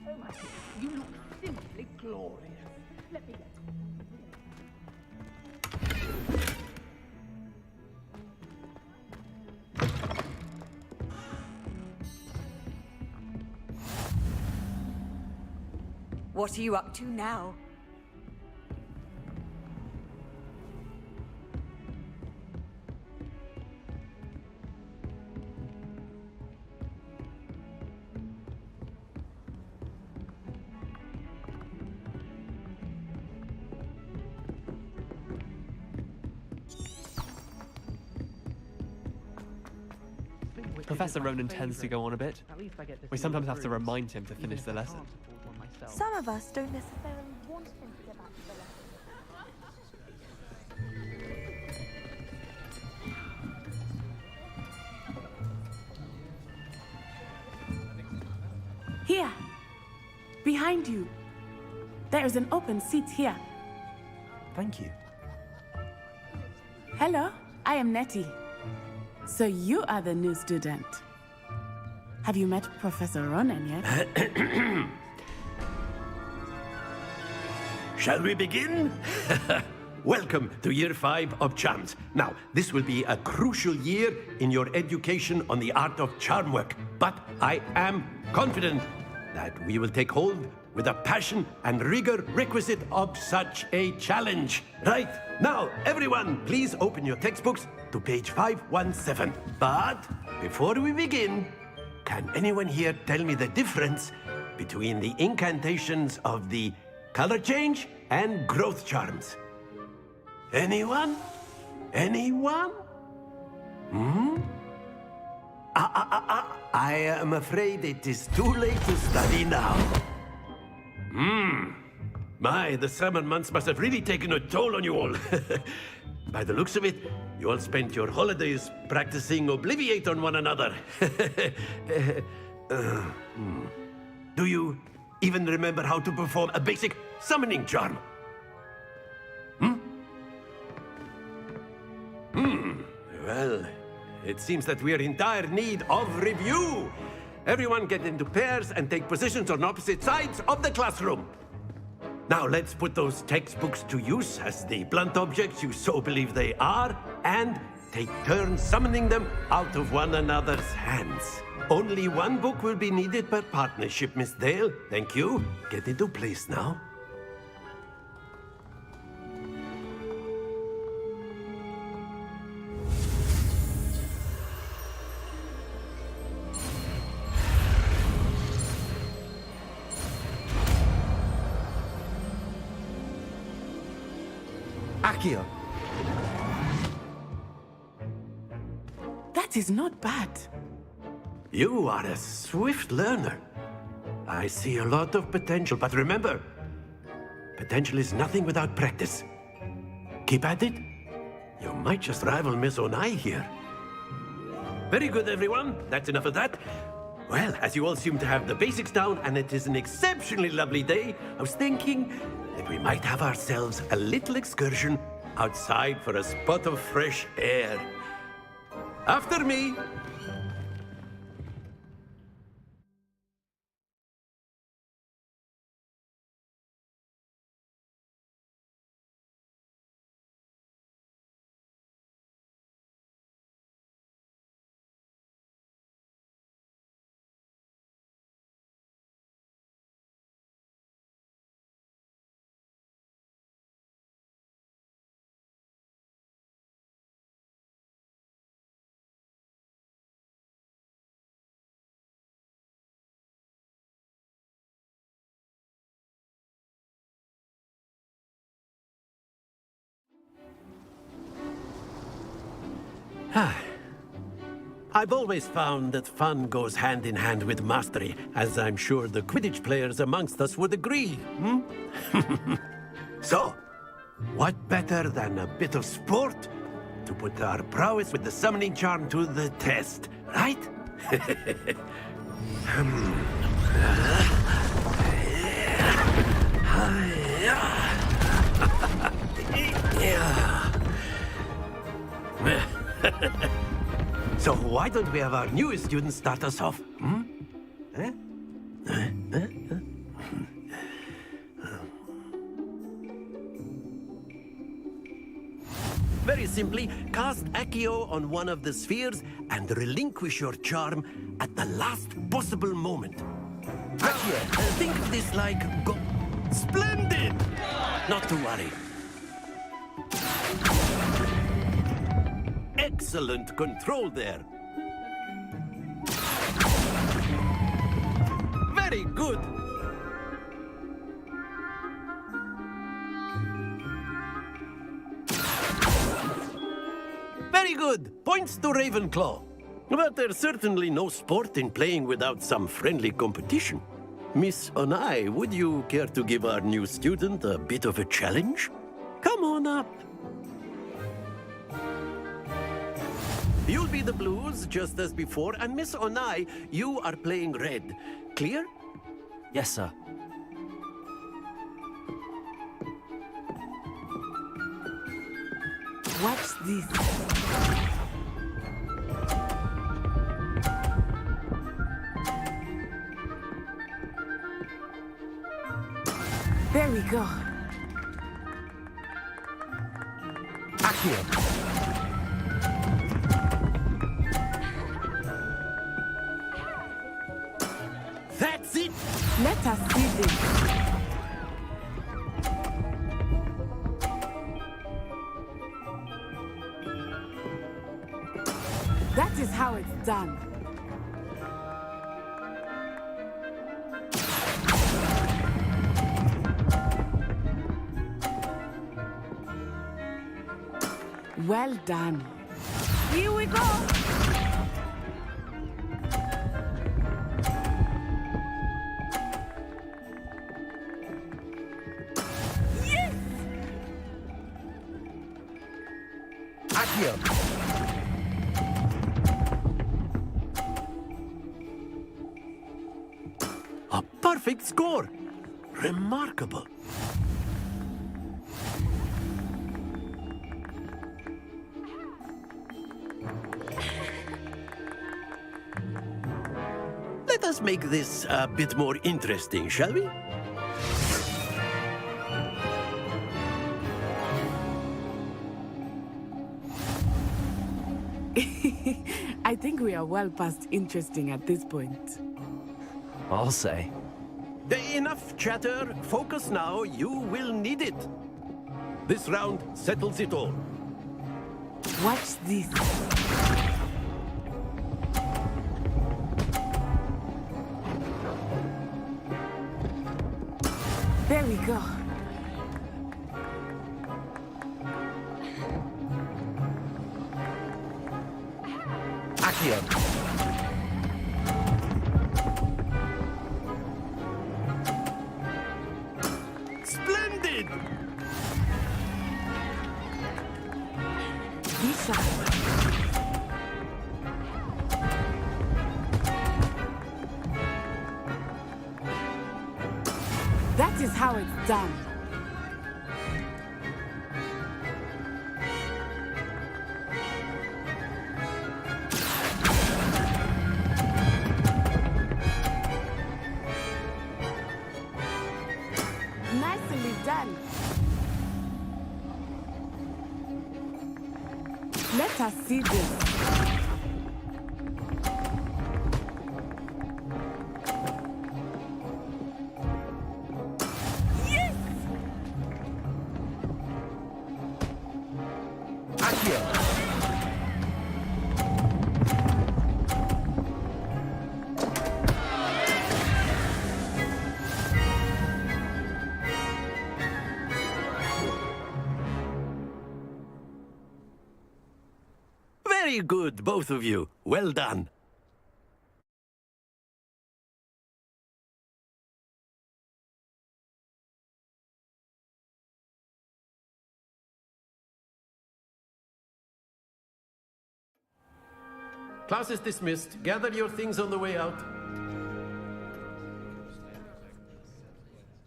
Oh my goodness, you look simply glorious. Let me get... What are you up to now? Professor Ronan tends to go on a bit. We sometimes have to remind him to finish the lesson. Some of us don't necessarily want him to get back to the lesson. Here! Behind you! There is an open seat here. Thank you. Hello, I am Nettie. So you are the new student. Have you met Professor Ronan yet? Shall we begin? Welcome to Year 5 of Charms. Now, this will be a crucial year in your education on the art of charm work, but I am confident that we will take hold with the passion and rigor requisite of such a challenge. Right, now, everyone, please open your textbooks to page 517. But before we begin, can anyone here tell me the difference between the incantations of the color change and growth charms? Anyone? Anyone? I am afraid it is too late to study now. My, the summer months must have really taken a toll on you all. By the looks of it, you all spent your holidays practicing Obliviate on one another. Do you even remember how to perform a basic summoning charm? Well, it seems that we are in dire need of review. Everyone get into pairs and take positions on opposite sides of the classroom. Now let's put those textbooks to use as the blunt objects you so believe they are, and take turns summoning them out of one another's hands. Only one book will be needed per partnership, Miss Dale. Thank you. Get into place now. Accio. That is not bad. You are a swift learner. I see a lot of potential, but remember, potential is nothing without practice. Keep at it. You might just rival Miss Onai here. Very good, everyone. That's enough of that. Well, as you all seem to have the basics down, and it is an exceptionally lovely day, I was thinking that we might have ourselves a little excursion outside for a spot of fresh air. After me. I've always found that fun goes hand in hand with mastery, as I'm sure the Quidditch players amongst us would agree, So, what better than a bit of sport to put our prowess with the summoning charm to the test, right? So why don't we have our newest student start us off? Very simply, cast Accio on one of the spheres and relinquish your charm at the last possible moment. Accio, think of this like Splendid! Not to worry. Excellent control there. Very good. Very good. Points to Ravenclaw. But there's certainly no sport in playing without some friendly competition. Miss Onai, would you care to give our new student a bit of a challenge? Come on up. You'll be the blues, just as before, and Miss Onai, you are playing red. Clear? Yes, sir. Watch this. There we go. Accio. That's it! Let us see this. That is how it's done. Well done. Here we go. Yes! Accio. A perfect score. Remarkable. Let us make this a bit more interesting, shall we? I think we are well past interesting at this point. I'll say. Enough chatter. Focus now. You will need it. This round settles it all. Watch this. There we go. Accio. is how it's done. Nicely done. Let us see this. Yes! Very good, both of you. Well done. Class is dismissed. Gather your things on the way out.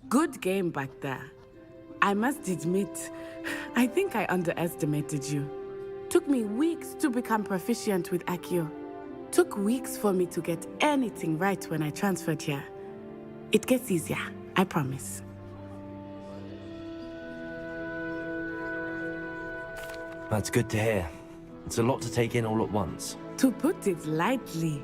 Good game back there. I must admit, I think I underestimated you. Took me weeks to become proficient with Accio. Took weeks for me to get anything right when I transferred here. It gets easier, I promise. That's good to hear. It's a lot to take in all at once. To put it lightly,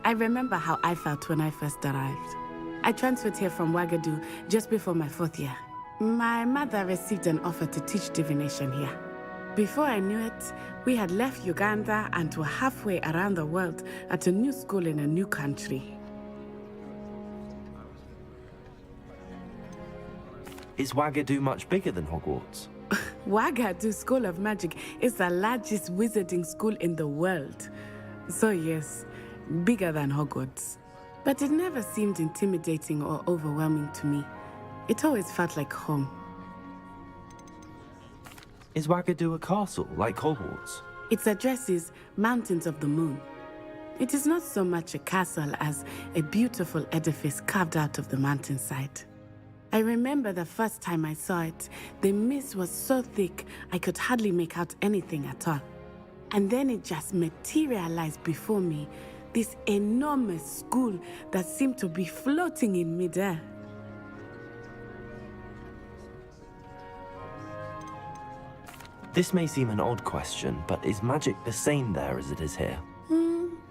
I remember how I felt when I first arrived. I transferred here from Ouagadougou just before my 4th year. My mother received an offer to teach divination here. Before I knew it, we had left Uganda and were halfway around the world at a new school in a new country. Is Ouagadougou much bigger than Hogwarts? Ouagadougou School of Magic is the largest wizarding school in the world. So yes, bigger than Hogwarts. But it never seemed intimidating or overwhelming to me. It always felt like home. Is Ouagadougou a castle, like Hogwarts? Its address is Mountains of the Moon. It is not so much a castle as a beautiful edifice carved out of the mountainside. I remember the first time I saw it, the mist was so thick I could hardly make out anything at all. And then it just materialized before me, this enormous school that seemed to be floating in midair. This may seem an odd question, but is magic the same there as it is here?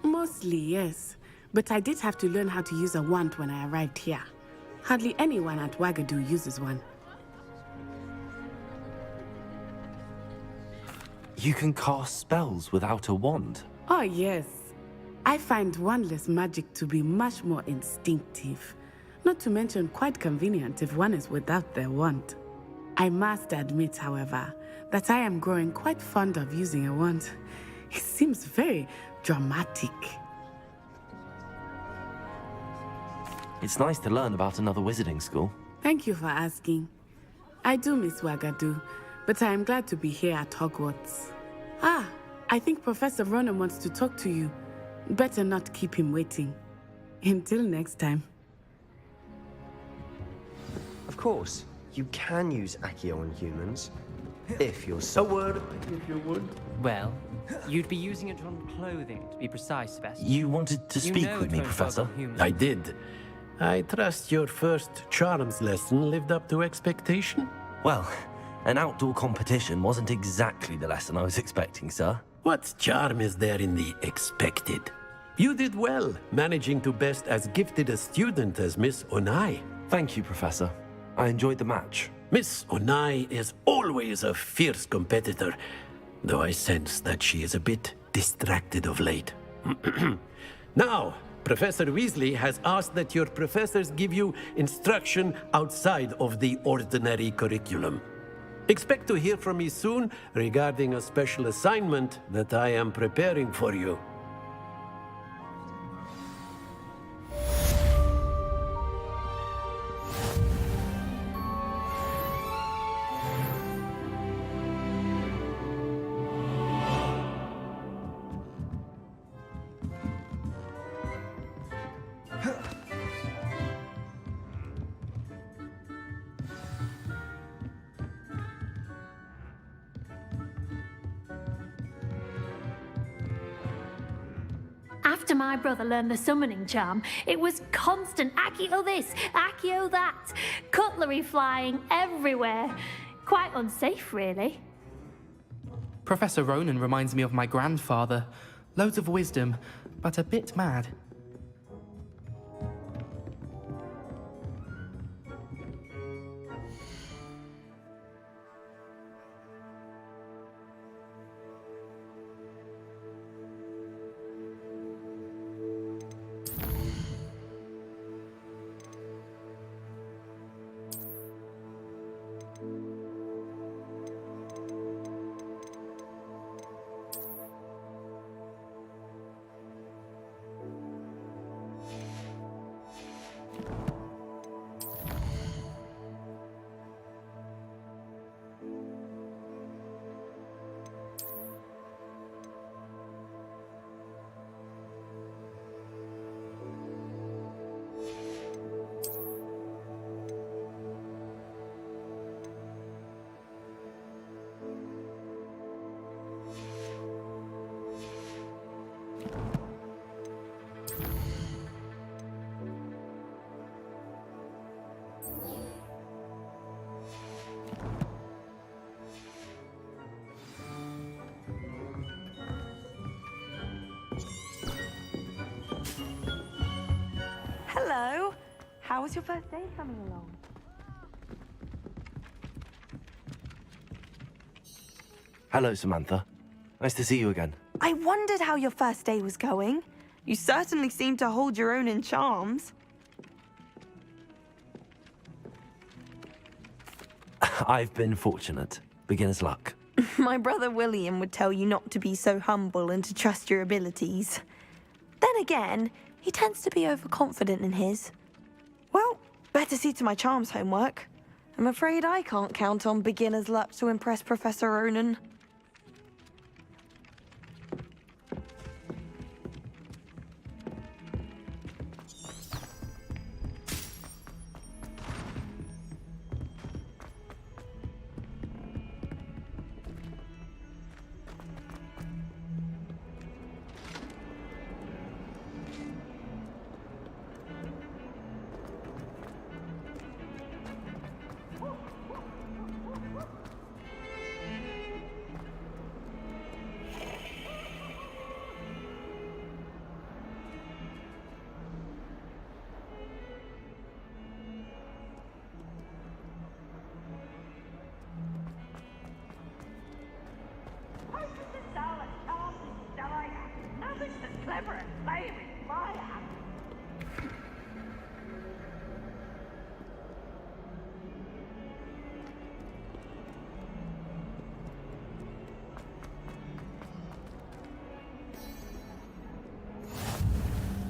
Mostly, yes. But I did have to learn how to use a wand when I arrived here. Hardly anyone at Ouagadougou uses one. You can cast spells without a wand? Oh, yes. I find wandless magic to be much more instinctive. Not to mention quite convenient if one is without their wand. I must admit, however, that I am growing quite fond of using a wand. It seems very dramatic. It's nice to learn about another wizarding school. Thank you for asking. I do miss Ouagadougou, but I am glad to be here at Hogwarts. Ah, I think Professor Ronan wants to talk to you. Better not keep him waiting. Until next time. Of course, you can use Accio on humans. If you're so... A word, if you would. Well, you'd be using it on clothing, to be precise, Sebastian. You wanted to speak with me, Professor? I did. I trust your first charms lesson lived up to expectation? Well, an outdoor competition wasn't exactly the lesson I was expecting, sir. What charm is there in the expected? You did well, managing to best as gifted a student as Miss Onai. Thank you, Professor. I enjoyed the match. Miss Onai is always a fierce competitor, though I sense that she is a bit distracted of late. Now, Professor Weasley has asked that your professors give you instruction outside of the ordinary curriculum. Expect to hear from me soon regarding a special assignment that I am preparing for you. After my brother learned the summoning charm, it was constant Accio this, Accio that, cutlery flying everywhere. Quite unsafe, really. Professor Ronan reminds me of my grandfather. Loads of wisdom, but a bit mad. Hello. How was your first day coming along? Hello, Samantha. Nice to see you again. I wondered how your first day was going. You certainly seem to hold your own in charms. I've been fortunate. Beginner's luck. My brother William would tell you not to be so humble and to trust your abilities. Then again, he tends to be overconfident in his. Well, better see to my charms homework. I'm afraid I can't count on beginner's luck to impress Professor Ronan.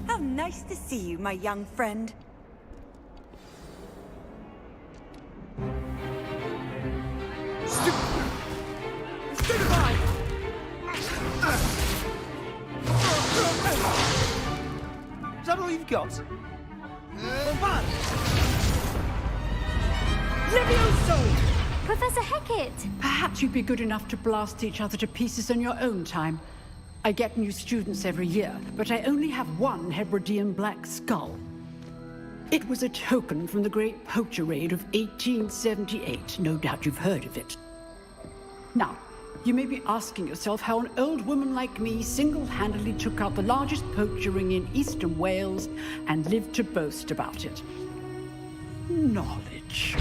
How nice to see you, my young friend. Is that all you've got? Levioso! Professor Hecat! Perhaps you'd be good enough to blast each other to pieces on your own time. I get new students every year, but I only have one Hebridean black skull. It was a token from the Great Poacher Raid of 1878. No doubt you've heard of it. Now, you may be asking yourself how an old woman like me single-handedly took out the largest poacher ring in eastern Wales and lived to boast about it. Knowledge.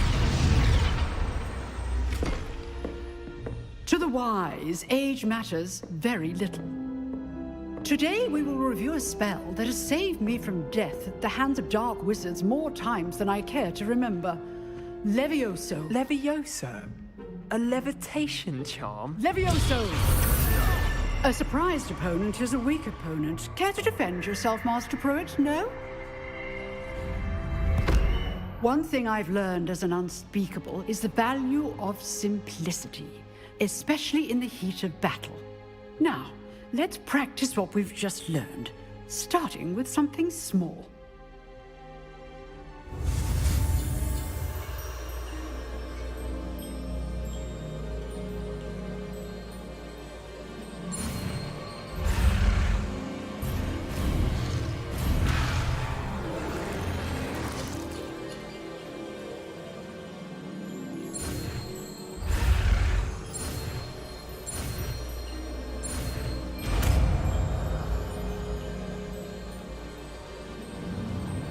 To the wise, age matters very little. Today we will review a spell that has saved me from death at the hands of dark wizards more times than I care to remember. Levioso. Levioso? A levitation charm? Levioso! A surprised opponent is a weak opponent. Care to defend yourself, Master Pruitt? No? One thing I've learned as an unspeakable is the value of simplicity, especially in the heat of battle. Now, let's practice what we've just learned, starting with something small.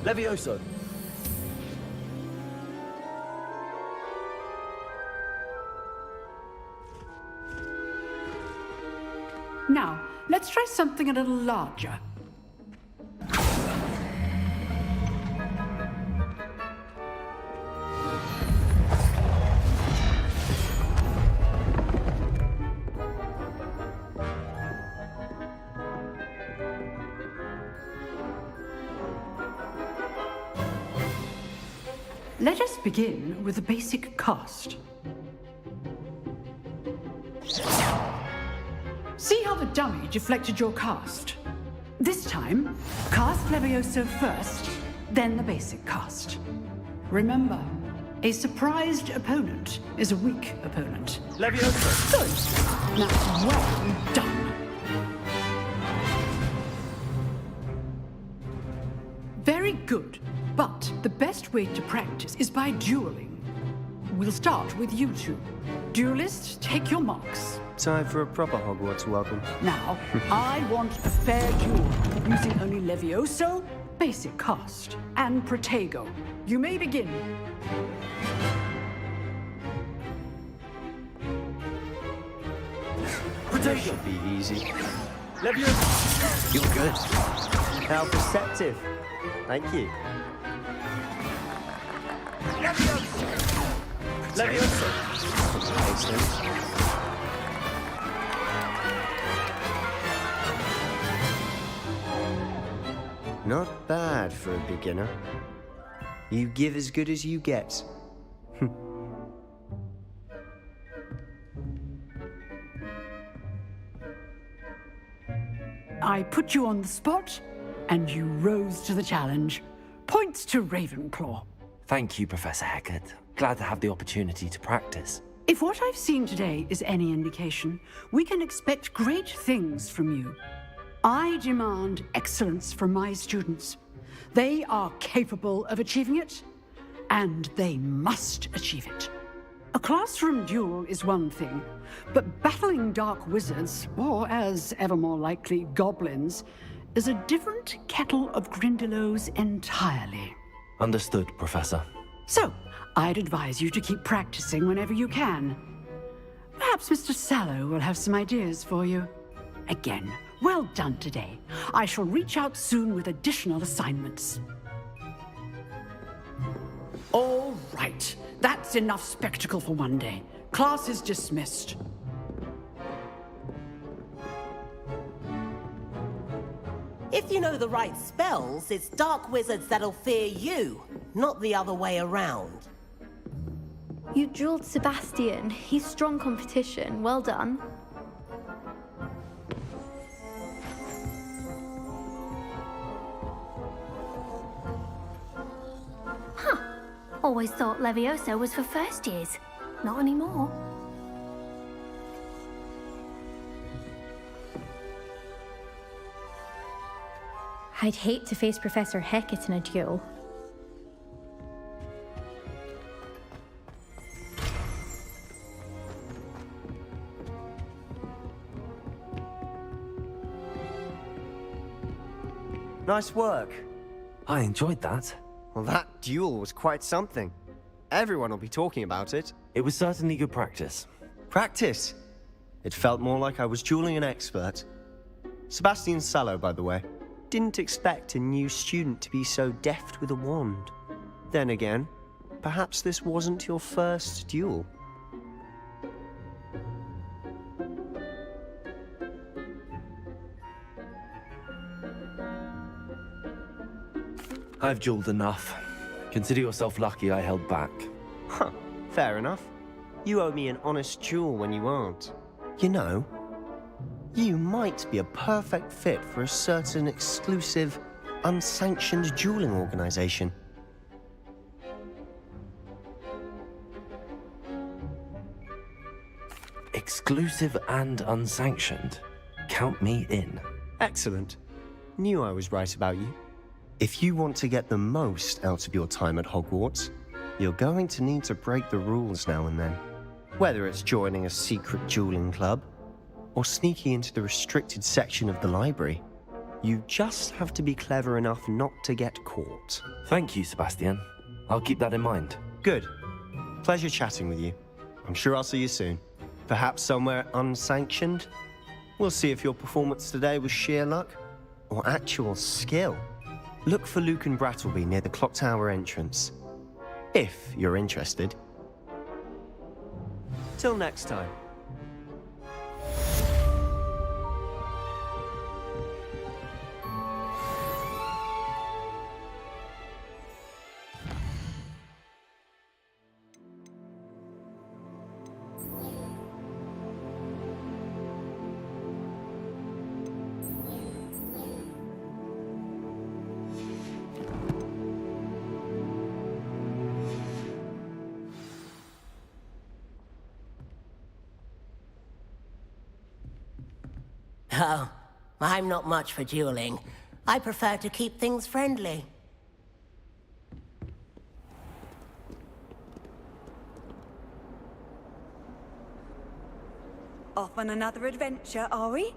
Levioso. Now, let's try something a little larger. Let us begin with the basic cast. See how the dummy deflected your cast? This time, cast Levioso first, then the basic cast. Remember, a surprised opponent is a weak opponent. Levioso. Good. Now, well done. Very good. But the best way to practice is by dueling. We'll start with you two. Duelists, take your marks. Time for a proper Hogwarts welcome. Now, I want a fair duel, using only Levioso, basic cast, and Protego. You may begin. That should be easy. Levioso. You're good. How perceptive. Thank you. Levioso. Makes sense. Not bad for a beginner. You give as good as you get. I put you on the spot, and you rose to the challenge. Points to Ravenclaw. Thank you, Professor Hecat. Glad to have the opportunity to practice. If what I've seen today is any indication, we can expect great things from you. I demand excellence from my students. They are capable of achieving it, and they must achieve it. A classroom duel is one thing, but battling dark wizards, or as ever more likely, goblins, is a different kettle of Grindylows entirely. Understood, Professor. So, I'd advise you to keep practicing whenever you can. Perhaps Mr. Sallow will have some ideas for you. Again, well done today. I shall reach out soon with additional assignments. All right. That's enough spectacle for one day. Class is dismissed. If you know the right spells, it's dark wizards that'll fear you, not the other way around. You drilled Sebastian. He's strong competition. Well done. Huh. Always thought Levioso was for first years. Not anymore. I'd hate to face Professor Hecat in a duel. Nice work. I enjoyed that. Well, that duel was quite something. Everyone will be talking about it. It was certainly good practice. Practice? It felt more like I was dueling an expert. Sebastian Sallow, by the way. Didn't expect a new student to be so deft with a wand. Then again, perhaps this wasn't your first duel. I've dueled enough. Consider yourself lucky I held back. Huh, fair enough. You owe me an honest duel when you aren't. You know, you might be a perfect fit for a certain exclusive, unsanctioned dueling organization. Exclusive and unsanctioned. Count me in. Excellent. Knew I was right about you. If you want to get the most out of your time at Hogwarts, you're going to need to break the rules now and then. Whether it's joining a secret dueling club, or sneaking into the restricted section of the library. You just have to be clever enough not to get caught. Thank you, Sebastian. I'll keep that in mind. Good. Pleasure chatting with you. I'm sure I'll see you soon. Perhaps somewhere unsanctioned? We'll see if your performance today was sheer luck or actual skill. Look for Luke and Brattleby near the clock tower entrance. If you're interested. Till next time. Oh, I'm not much for dueling. I prefer to keep things friendly. Off on another adventure, are we?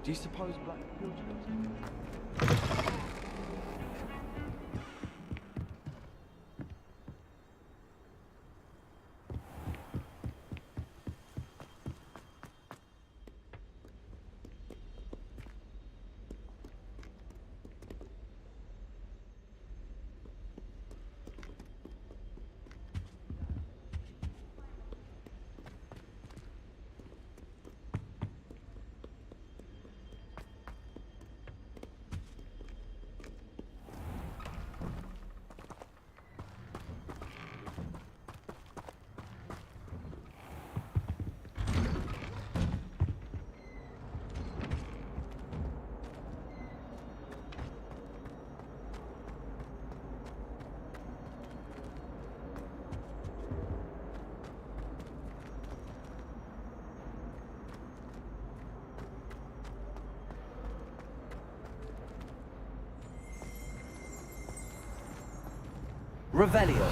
Do you suppose Black Revelio.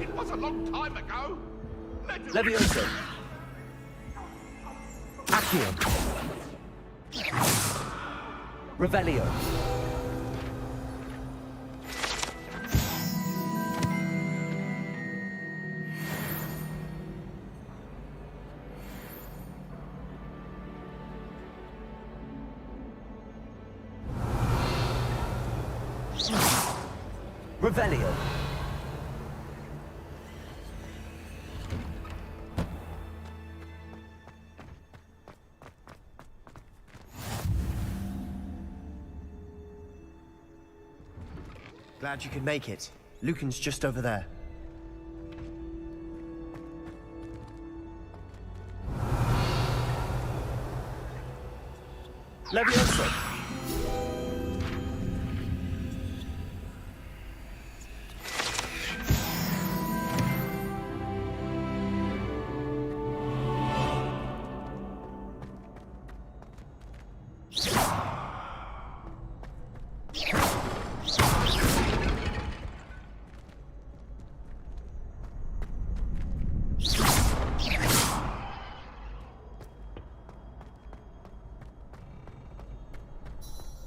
It was a long time ago. Levioso. Accio. Revelio. Revelio. Glad you could make it. Lucan's just over there. Levioso!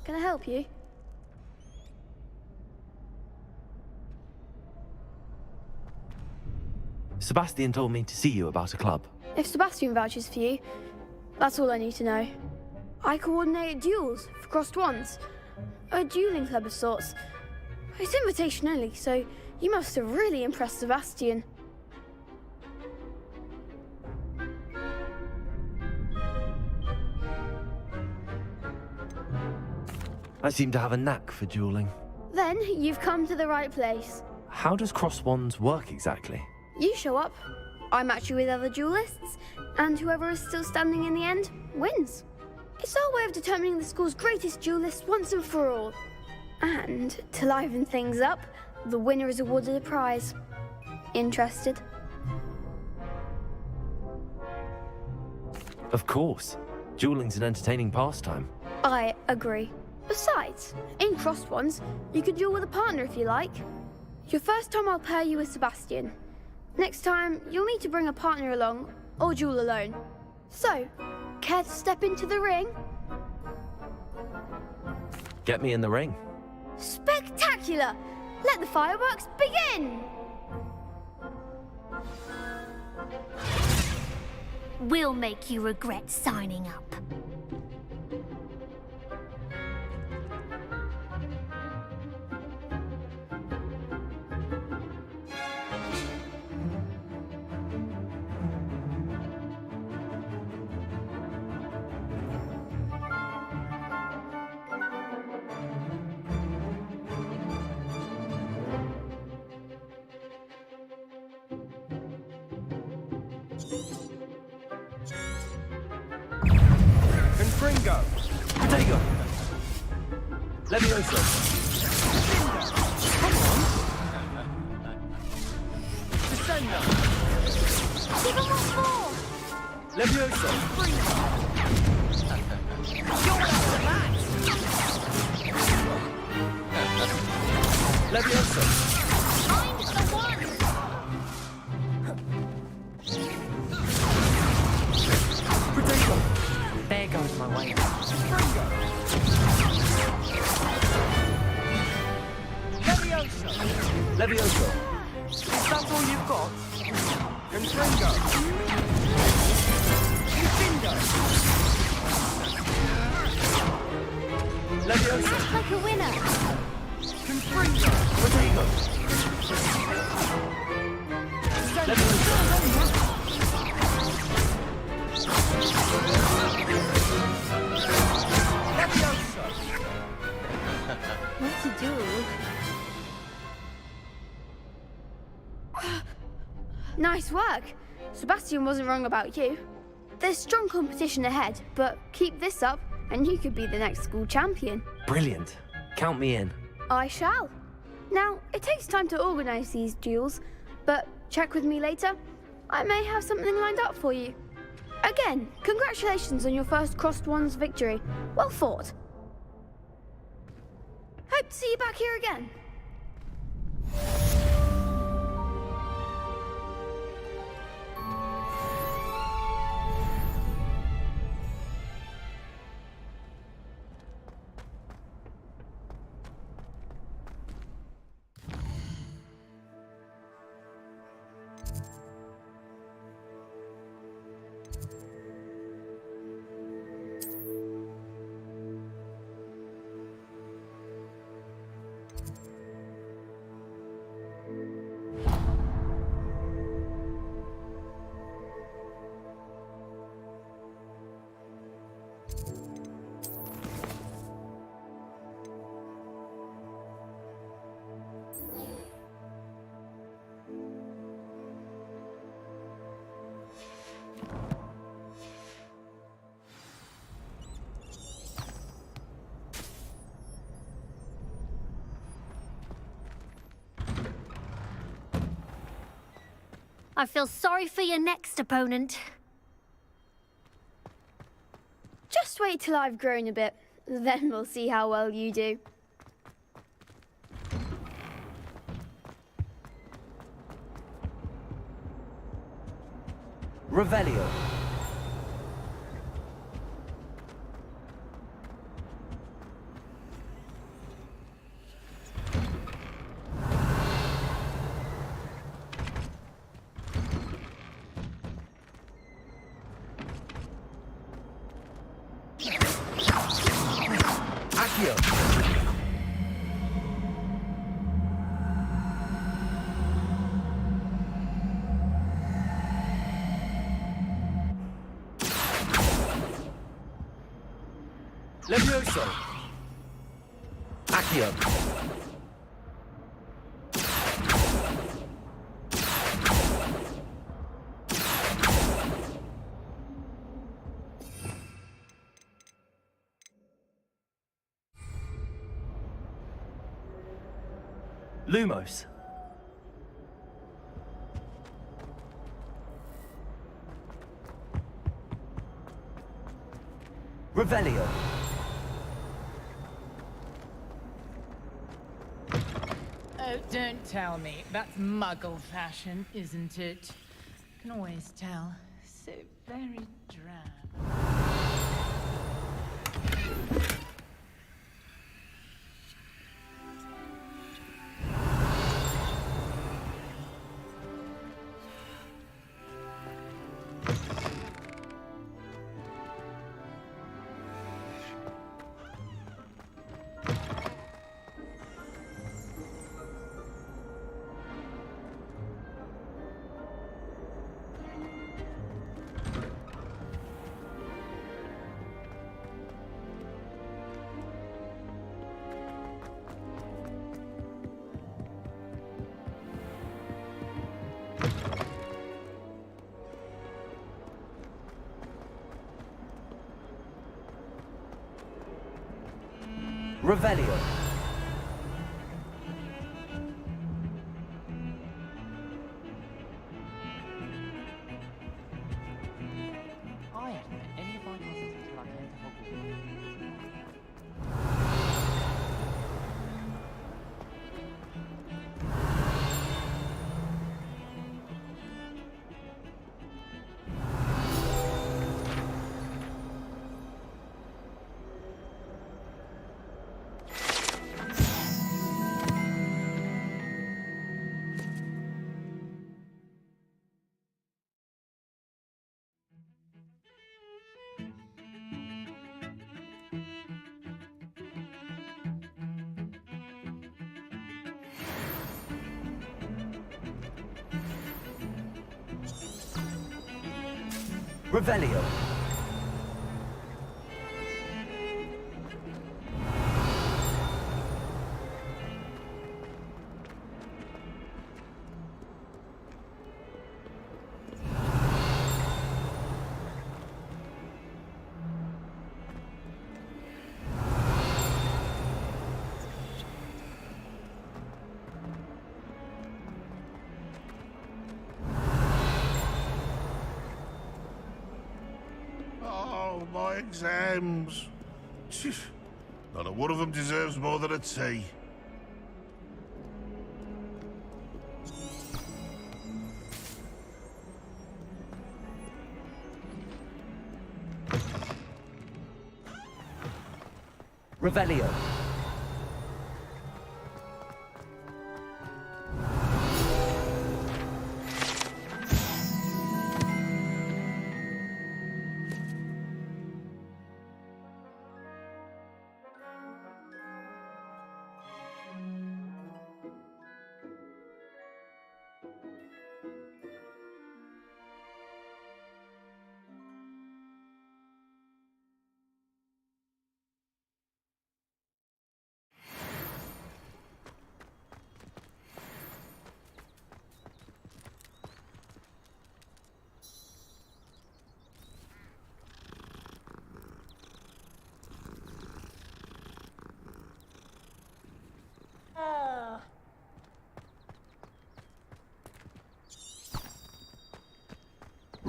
Can I help you? Sebastian told me to see you about a club. If Sebastian vouches for you, that's all I need to know. I coordinate duels for crossed wands. A dueling club of sorts. It's invitation only, so you must have really impressed Sebastian. I seem to have a knack for dueling. Then you've come to the right place. How does cross wands work exactly? You show up, I match you with other duelists, and whoever is still standing in the end wins. It's our way of determining the school's greatest duelist once and for all. And to liven things up, the winner is awarded a prize. Interested? Of course. Dueling's an entertaining pastime. I agree. Besides, in crossed ones, you could duel with a partner if you like. Your first time I'll pair you with Sebastian. Next time, you'll need to bring a partner along, or duel alone. So, care to step into the ring? Get me in the ring. Spectacular! Let the fireworks begin! We'll make you regret signing up. Confringo! Protego! Levioso! Come on! Descender! Give him one more! Levioso! You're after that! Levioso! Find the one! Protego! There goes my way. Confringo! Levioso! Levioso! Is that all you've got? Confringo! Infindo! Levioso! Act like a winner! Confringo! Protego! Levioso! Levioso! What to do? Nice work! Sebastian wasn't wrong about you. There's strong competition ahead, but keep this up and you could be the next school champion. Brilliant. Count me in. I shall. Now, it takes time to organise these duels, but check with me later. I may have something lined up for you. Again, congratulations on your first crossed wands victory. Well fought. Hope to see you back here again. I feel sorry for your next opponent. Just wait till I've grown a bit. Then we'll see how well you do. Revelio. Accio. Levioso. Accio. Lumos. Revelio. Oh, don't tell me. That's Muggle fashion, isn't it? Can always tell. So very drab. Revelio. I hadn't met any of my cousins until I came to Hogwarts. Revelio. Oh, my exams. Phew. Not a one of them deserves more than a tea. Revelio.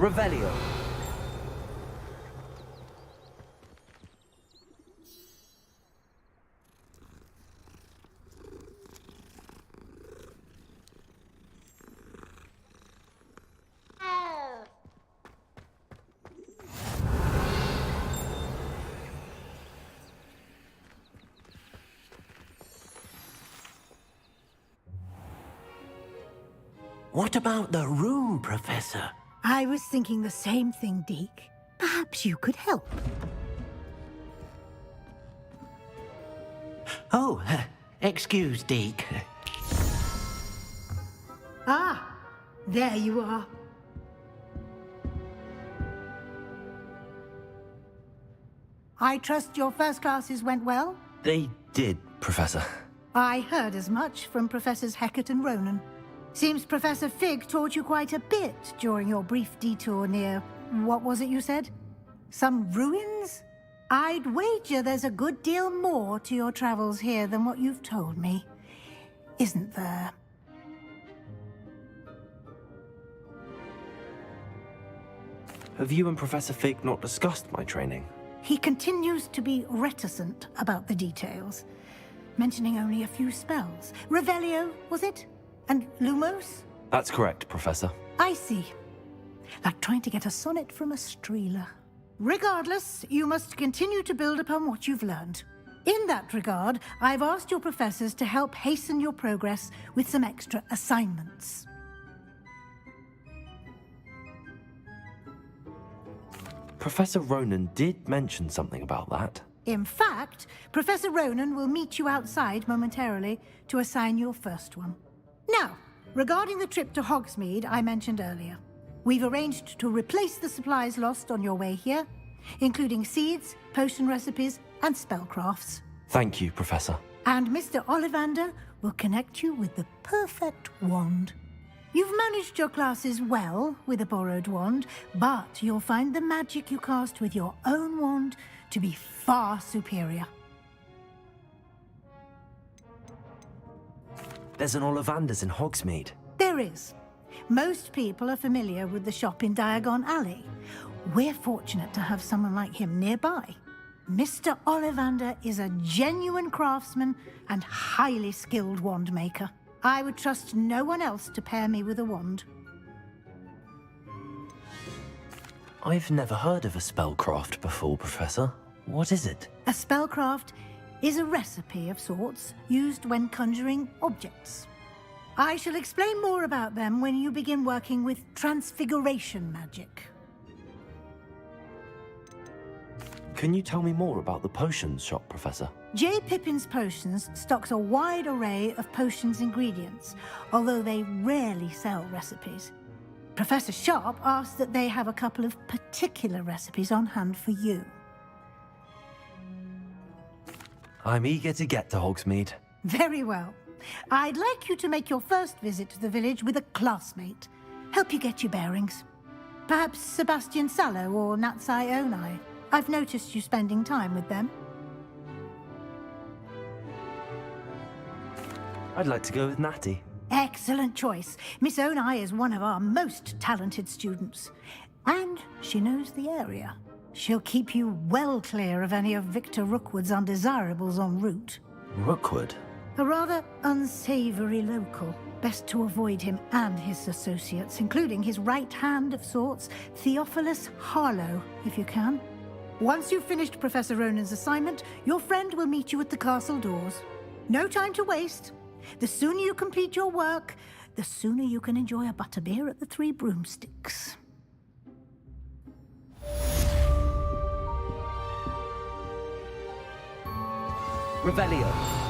Revelio. What about the room, Professor? I was thinking the same thing, Deke. Perhaps you could help. Oh, excuse, Deke. Ah, there you are. I trust your first classes went well? They did, Professor. I heard as much from Professors Hecat and Ronan. Seems Professor Fig taught you quite a bit during your brief detour near... what was it you said? Some ruins? I'd wager there's a good deal more to your travels here than what you've told me. Isn't there? Have you and Professor Fig not discussed my training? He continues to be reticent about the details, mentioning only a few spells. Revelio, was it? And Lumos? That's correct, Professor. I see. Like trying to get a sonnet from a streeler. Regardless, you must continue to build upon what you've learned. In that regard, I've asked your professors to help hasten your progress with some extra assignments. Professor Ronan did mention something about that. In fact, Professor Ronan will meet you outside momentarily to assign your first one. Now, regarding the trip to Hogsmeade I mentioned earlier, we've arranged to replace the supplies lost on your way here, including seeds, potion recipes, and spellcrafts. Thank you, Professor. And Mr. Ollivander will connect you with the perfect wand. You've managed your classes well with a borrowed wand, but you'll find the magic you cast with your own wand to be far superior. There's an Ollivander's in Hogsmeade. There is. Most people are familiar with the shop in Diagon Alley. We're fortunate to have someone like him nearby. Mr. Ollivander is a genuine craftsman and highly skilled wand maker. I would trust no one else to pair me with a wand. I've never heard of a spellcraft before, Professor. What is it? A spellcraft is a recipe of sorts used when conjuring objects. I shall explain more about them when you begin working with transfiguration magic. Can you tell me more about the potions shop, Professor? J. Pippin's Potions stocks a wide array of potions ingredients, although they rarely sell recipes. Professor Sharp asked that they have a couple of particular recipes on hand for you. I'm eager to get to Hogsmeade. Very well. I'd like you to make your first visit to the village with a classmate. Help you get your bearings. Perhaps Sebastian Sallow or Natsai Onai. I've noticed you spending time with them. I'd like to go with Natty. Excellent choice. Miss Onai is one of our most talented students. And she knows the area. She'll keep you well clear of any of Victor Rookwood's undesirables en route. Rookwood? A rather unsavory local. Best to avoid him and his associates, including his right hand of sorts, Theophilus Harlow, if you can. Once you've finished Professor Ronan's assignment, your friend will meet you at the castle doors. No time to waste. The sooner you complete your work, the sooner you can enjoy a butterbeer at the Three Broomsticks. Revelio.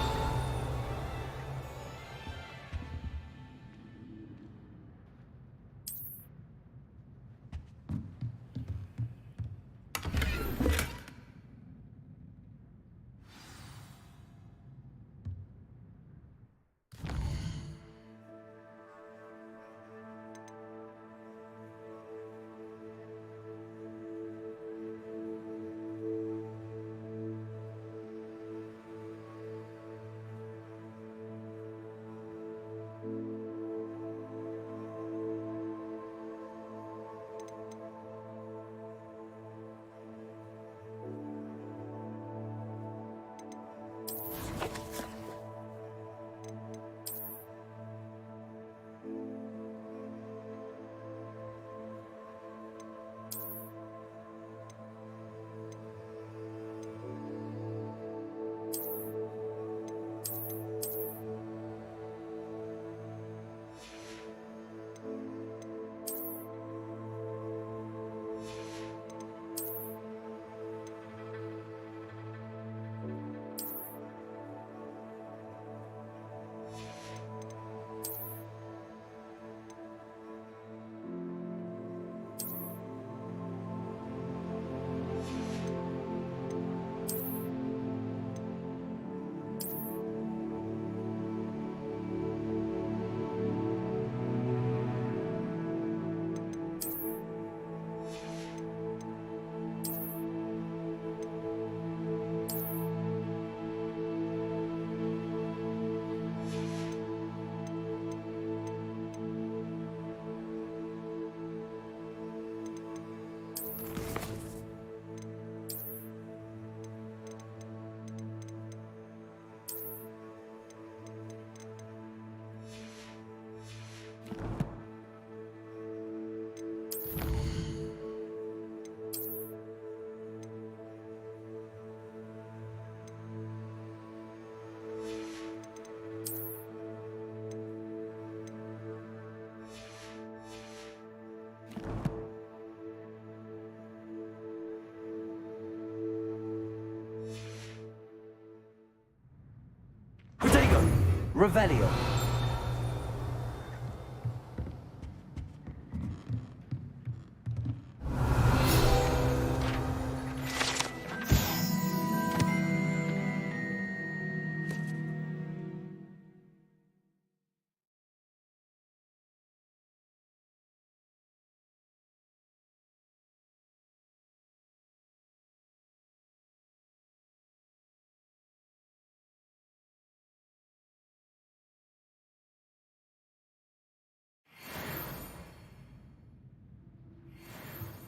Revelio.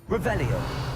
Revelio.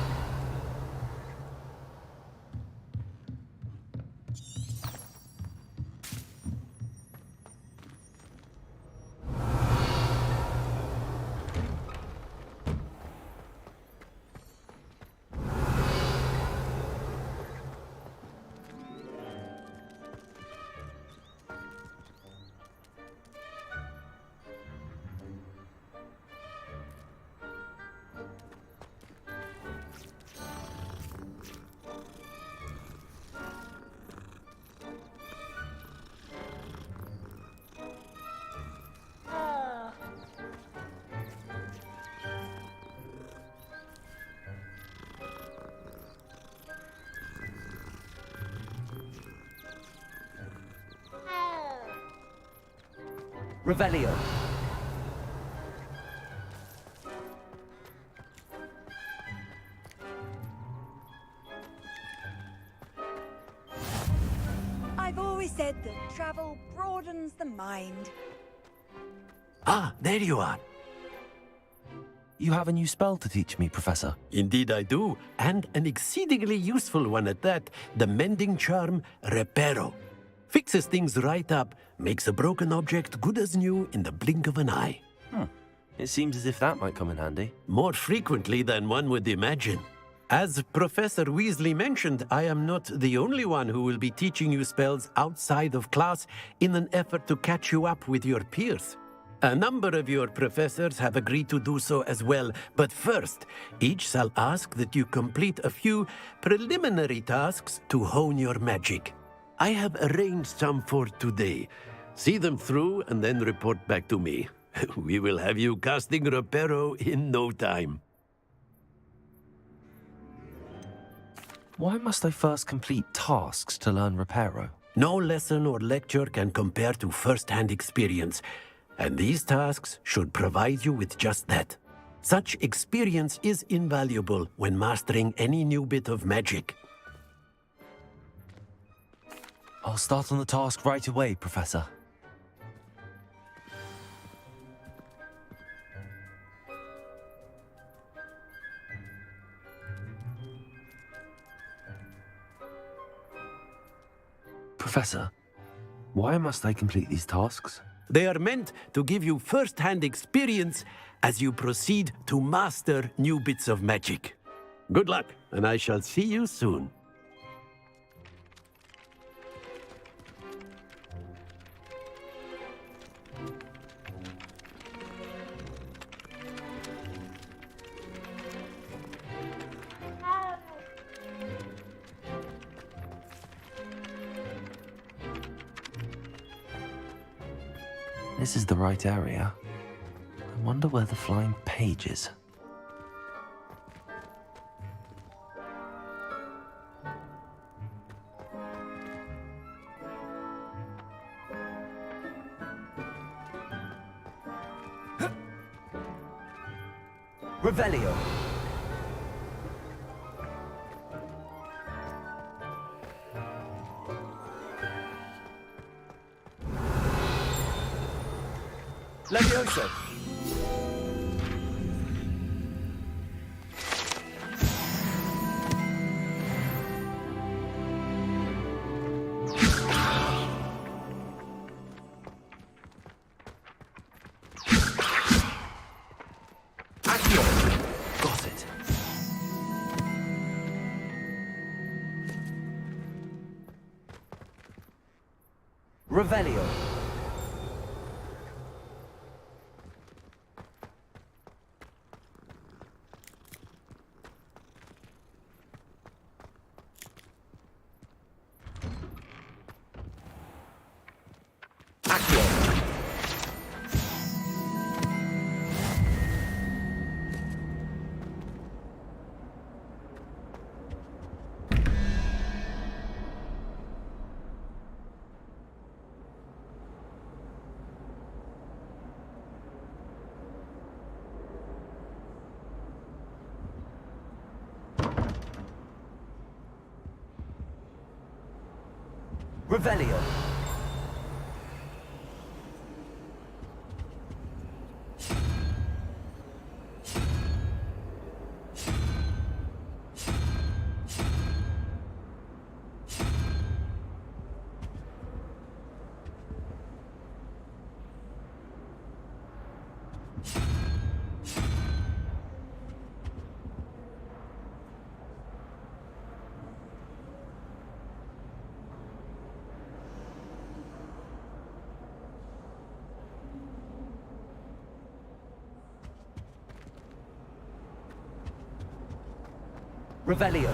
Revelio. I've always said that travel broadens the mind. Ah, there you are. You have a new spell to teach me, Professor. Indeed I do, and an exceedingly useful one at that. The mending charm, Reparo. Fixes things right up, makes a broken object good as new in the blink of an eye. It seems as if that might come in handy. More frequently than one would imagine. As Professor Weasley mentioned, I am not the only one who will be teaching you spells outside of class in an effort to catch you up with your peers. A number of your professors have agreed to do so as well, but first, each shall ask that you complete a few preliminary tasks to hone your magic. I have arranged some for today. See them through and then report back to me. We will have you casting Reparo in no time. Why must I first complete tasks to learn Reparo? No lesson or lecture can compare to first-hand experience, and these tasks should provide you with just that. Such experience is invaluable when mastering any new bit of magic. I'll start on the task right away, Professor. Professor, why must I complete these tasks? They are meant to give you first-hand experience as you proceed to master new bits of magic. Good luck, and I shall see you soon. This is the right area. I wonder where the flying page is. Revelio. Levioso. Accio. Got it. Revelio. Accio. Revelio. Revelio.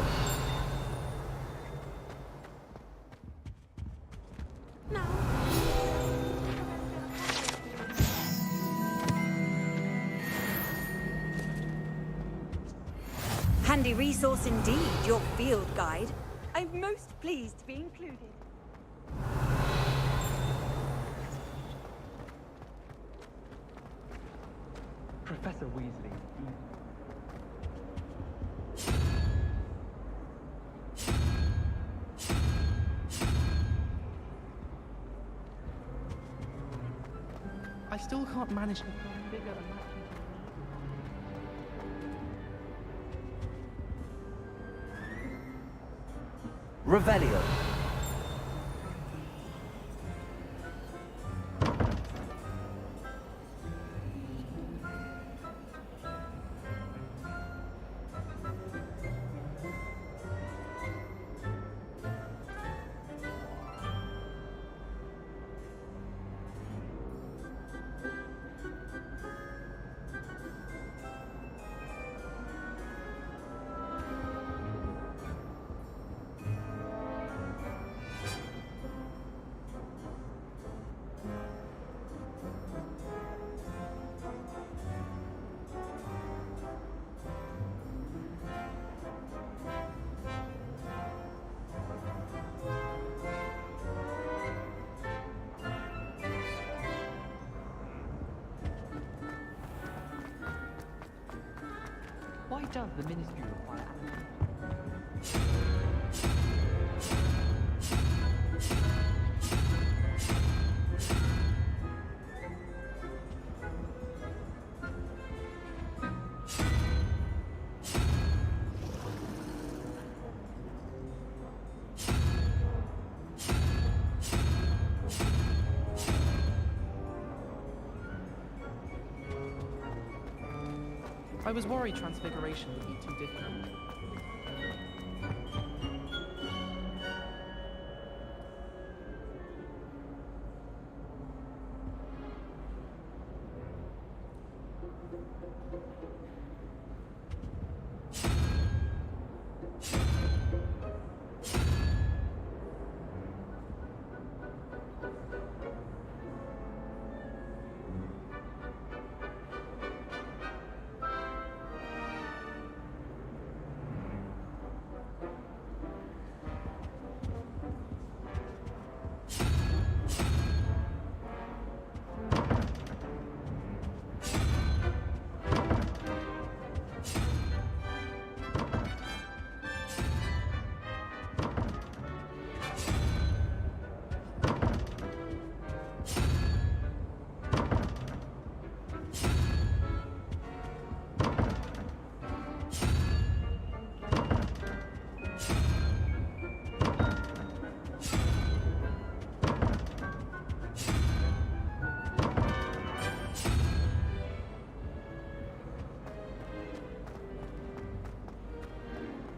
Handy resource indeed, your field guide. I'm most pleased to be included. Professor Weasley. I still can't manage to figure a match. Revelio. Why does the Ministry require... I was worried Transfiguration would be too different.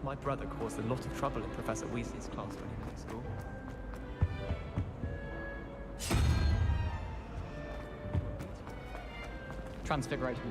My brother caused a lot of trouble in Professor Weasley's class when he was at school. Transfiguration.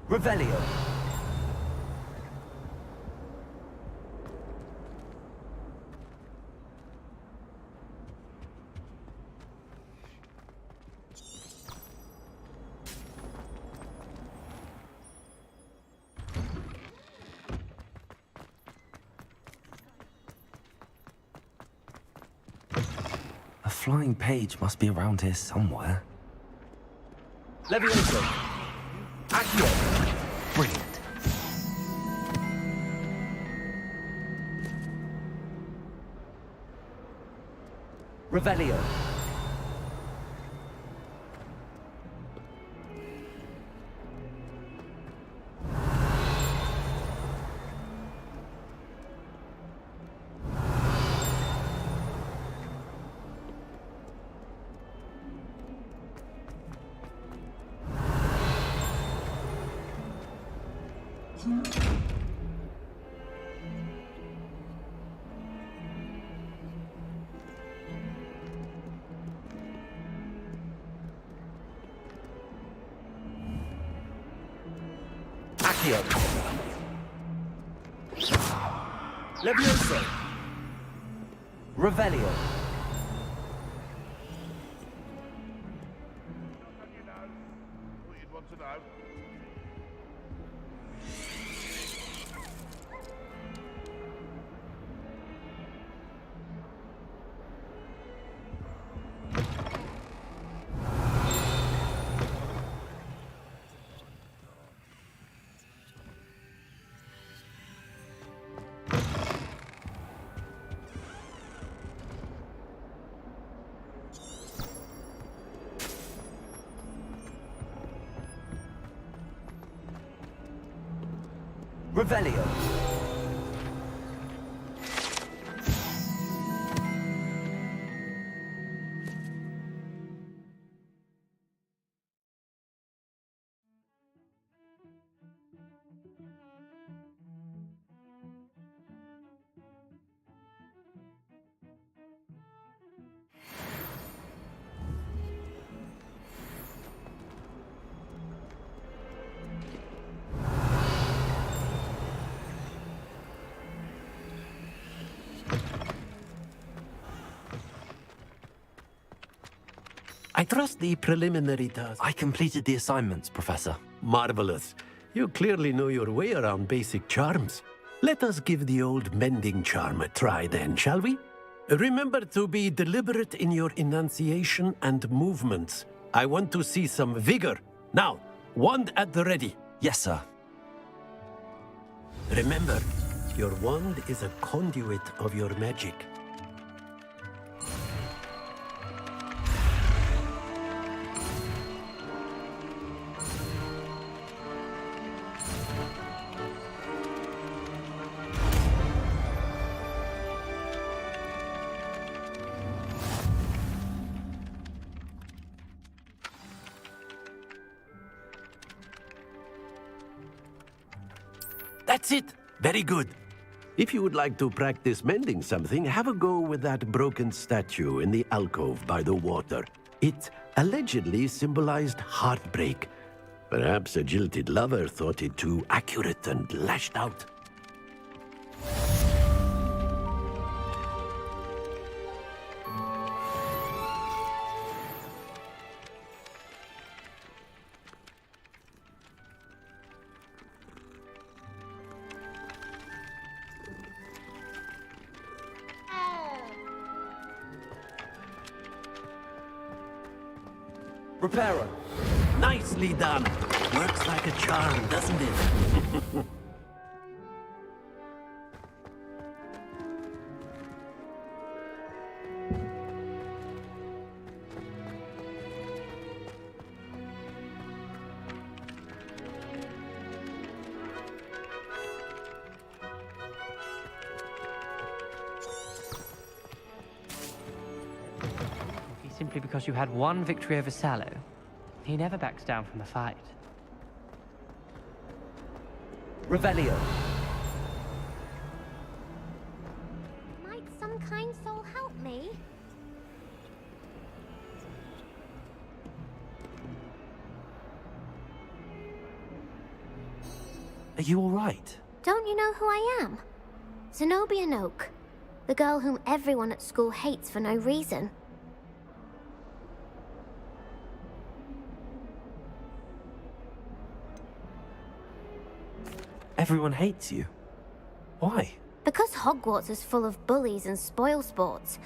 Revelio. A flying page must be around here somewhere. Levioso. Accio. Brilliant. Revelio. Accio. Levioso. Revelio. What you'd want to know. Revelio. I trust the preliminary task. I completed the assignments, Professor. Marvelous. You clearly know your way around basic charms. Let us give the old mending charm a try then, shall we? Remember to be deliberate in your enunciation and movements. I want to see some vigor. Now, wand at the ready. Yes, sir. Remember, your wand is a conduit of your magic. That's it. Very good. If you would like to practice mending something, have a go with that broken statue in the alcove by the water. It allegedly symbolized heartbreak. Perhaps a jilted lover thought it too accurate and lashed out. Reparo. Nicely done. Works like a charm, doesn't it? Simply because you had one victory over Sallow. He never backs down from a fight. Revelio. Might some kind soul help me? Are you all right? Don't you know who I am? Zenobia Noak, the girl whom everyone at school hates for no reason. Everyone hates you. Why? Because Hogwarts is full of bullies and spoilsports.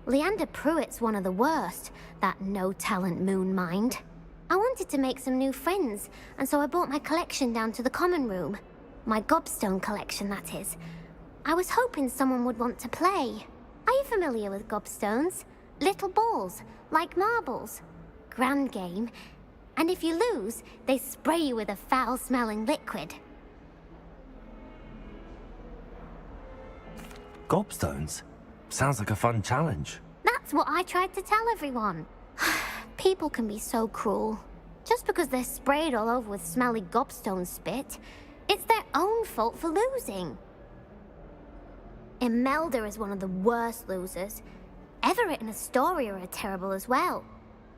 Leander Pruitt's one of the worst, that no-talent moon mind. I wanted to make some new friends, and so I brought my collection down to the common room. My gobstone collection, that is. I was hoping someone would want to play. Are you familiar with gobstones? Little balls, like marbles. Grand game. And if you lose, they spray you with a foul-smelling liquid. Gobstones? Sounds like a fun challenge. That's what I tried to tell everyone. People can be so cruel. Just because they're sprayed all over with smelly gobstone spit, it's their own fault for losing. Imelda is one of the worst losers. Everett and Astoria are terrible as well.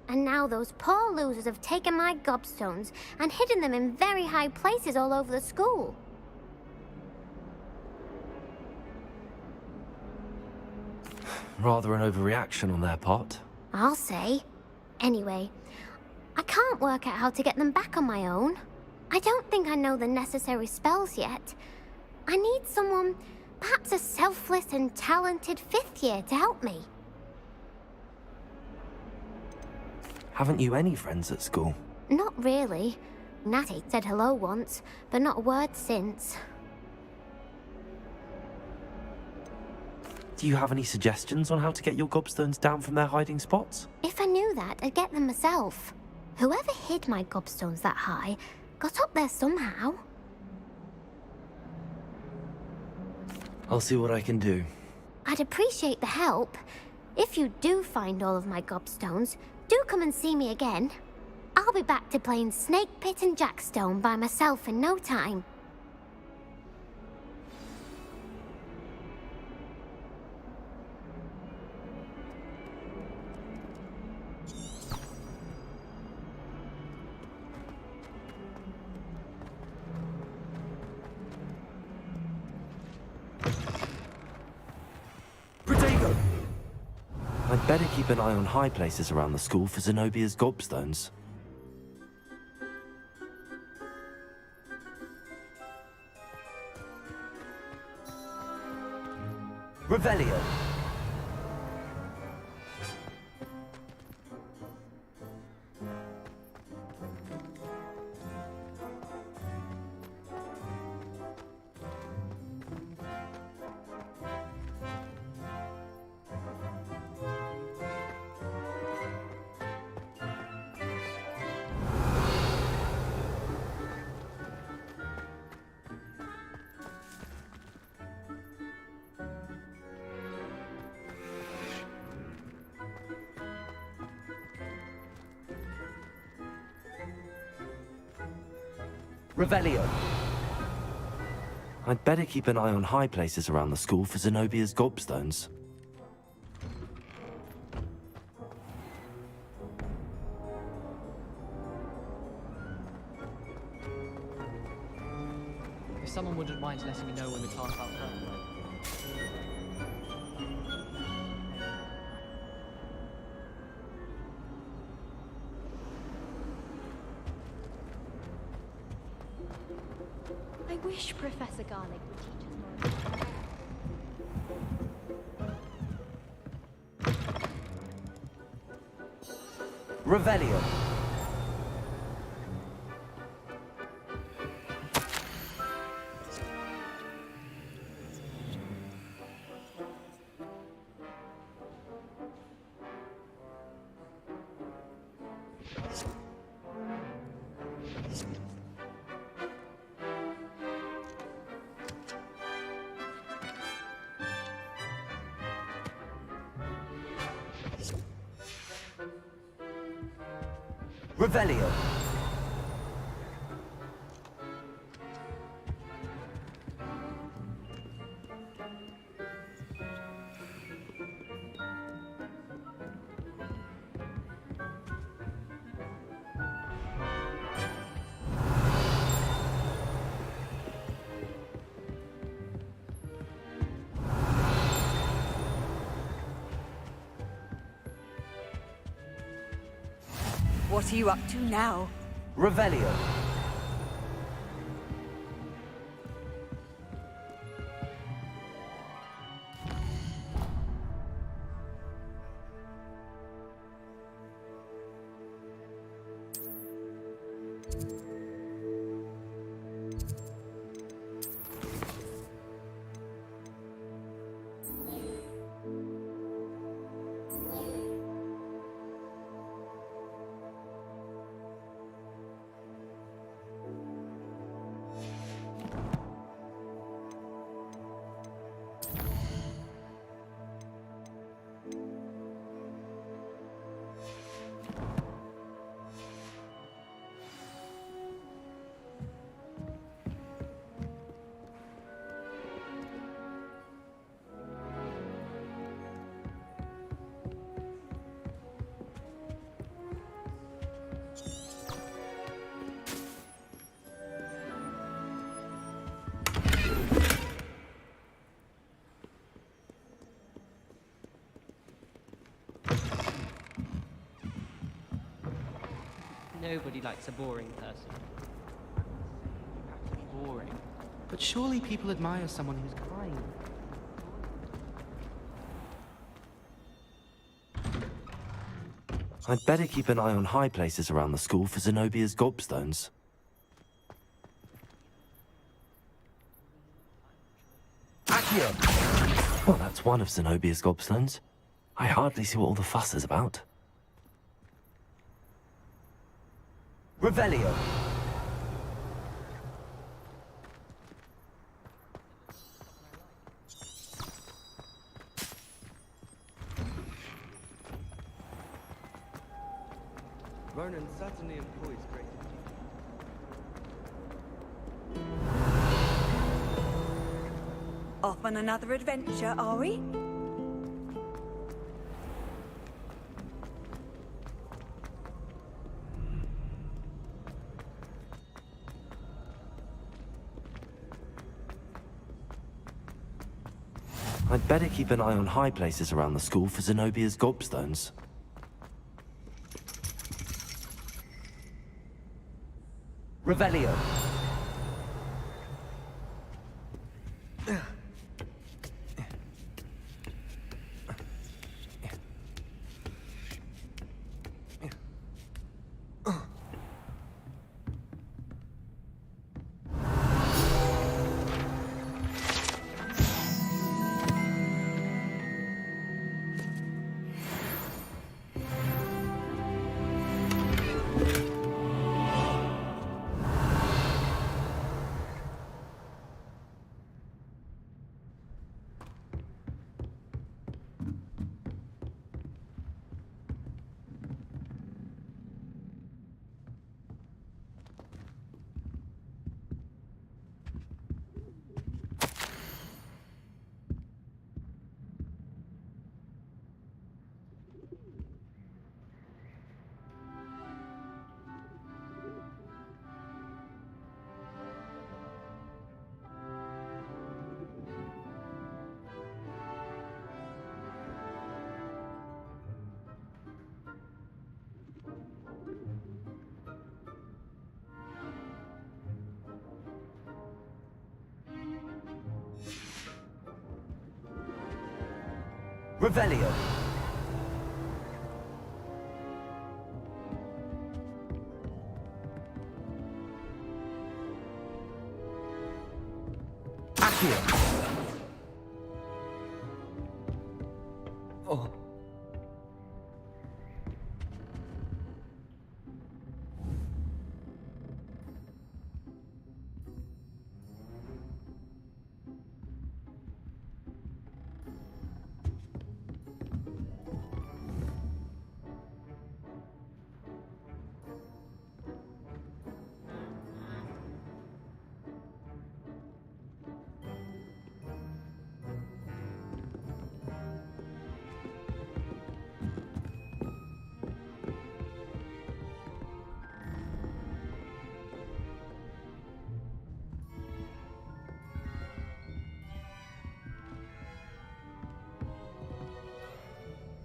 And now those poor losers have taken my gobstones and hidden them in very high places all over the school. Rather an overreaction on their part. I'll say. Anyway, I can't work out how to get them back on my own. I don't think I know the necessary spells yet. I need someone, perhaps a selfless and talented 5th year to help me. Haven't you any friends at school? Not really. Natty said hello once, but not a word since. Do you have any suggestions on how to get your gobstones down from their hiding spots? If I knew that, I'd get them myself. Whoever hid my gobstones that high got up there somehow. I'll see what I can do. I'd appreciate the help. If you do find all of my gobstones, do come and see me again. I'll be back to playing Snake Pit and Jackstone by myself in no time. I'd better keep an eye on high places around the school for Zenobia's gobstones. Revelio. Revelio. I'd better keep an eye on high places around the school for Zenobia's gobstones. If someone wouldn't mind letting me know when the car's about to come. I wish Professor Garlic would teach us more. Revelio. Revelio. What are you up to now? Revelio. Nobody likes a boring person. Boring. But surely people admire someone who's kind. I'd better keep an eye on high places around the school for Zenobia's gobstones. Accio! Well, that's one of Zenobia's gobstones. I hardly see what all the fuss is about. Revelio. Ronan certainly employs great. Off on another adventure, are we? I'd better keep an eye on high places around the school for Zenobia's gobstones. Revelio. Revelio. Accio. Oh.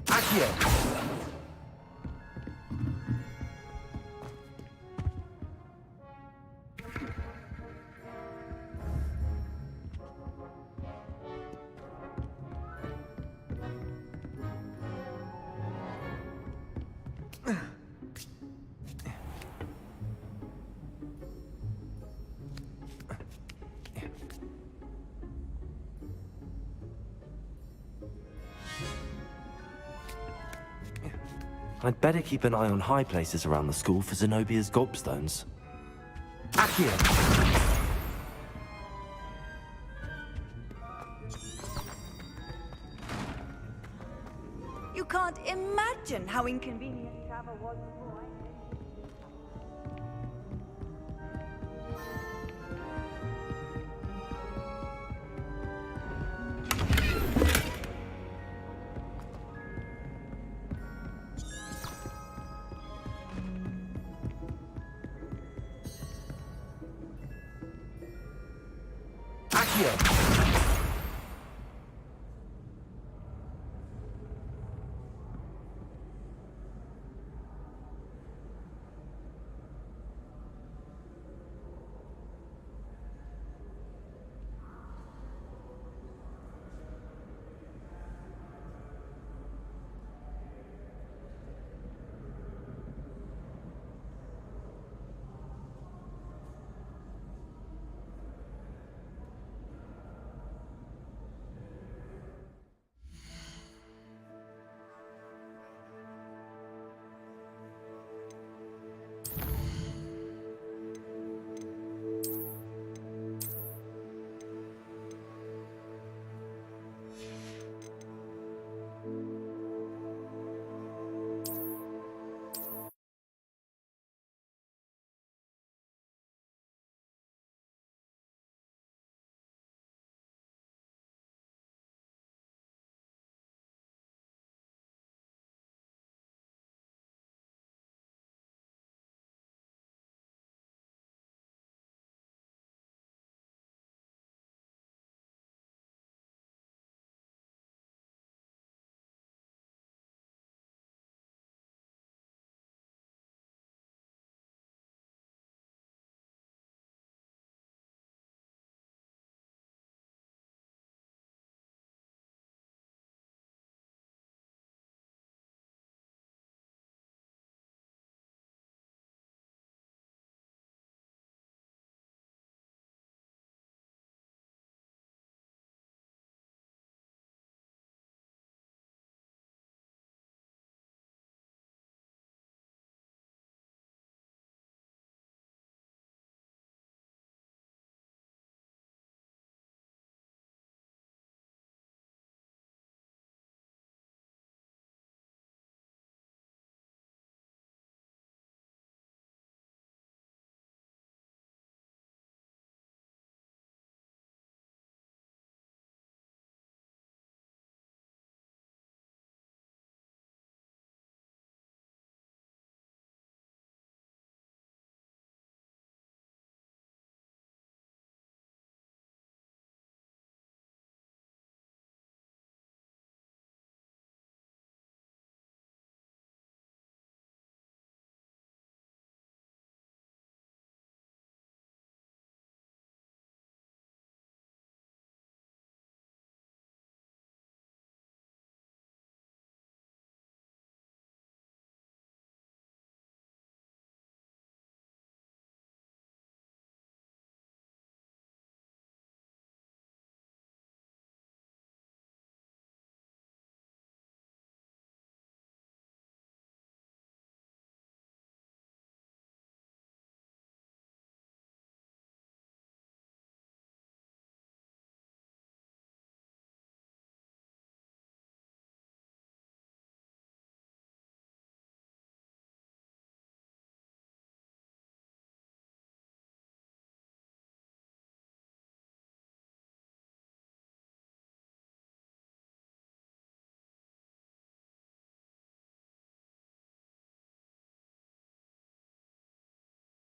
Accio. I'd better keep an eye on high places around the school for Zenobia's gobstones. Accio! You can't imagine how inconvenient travel was before I Accio!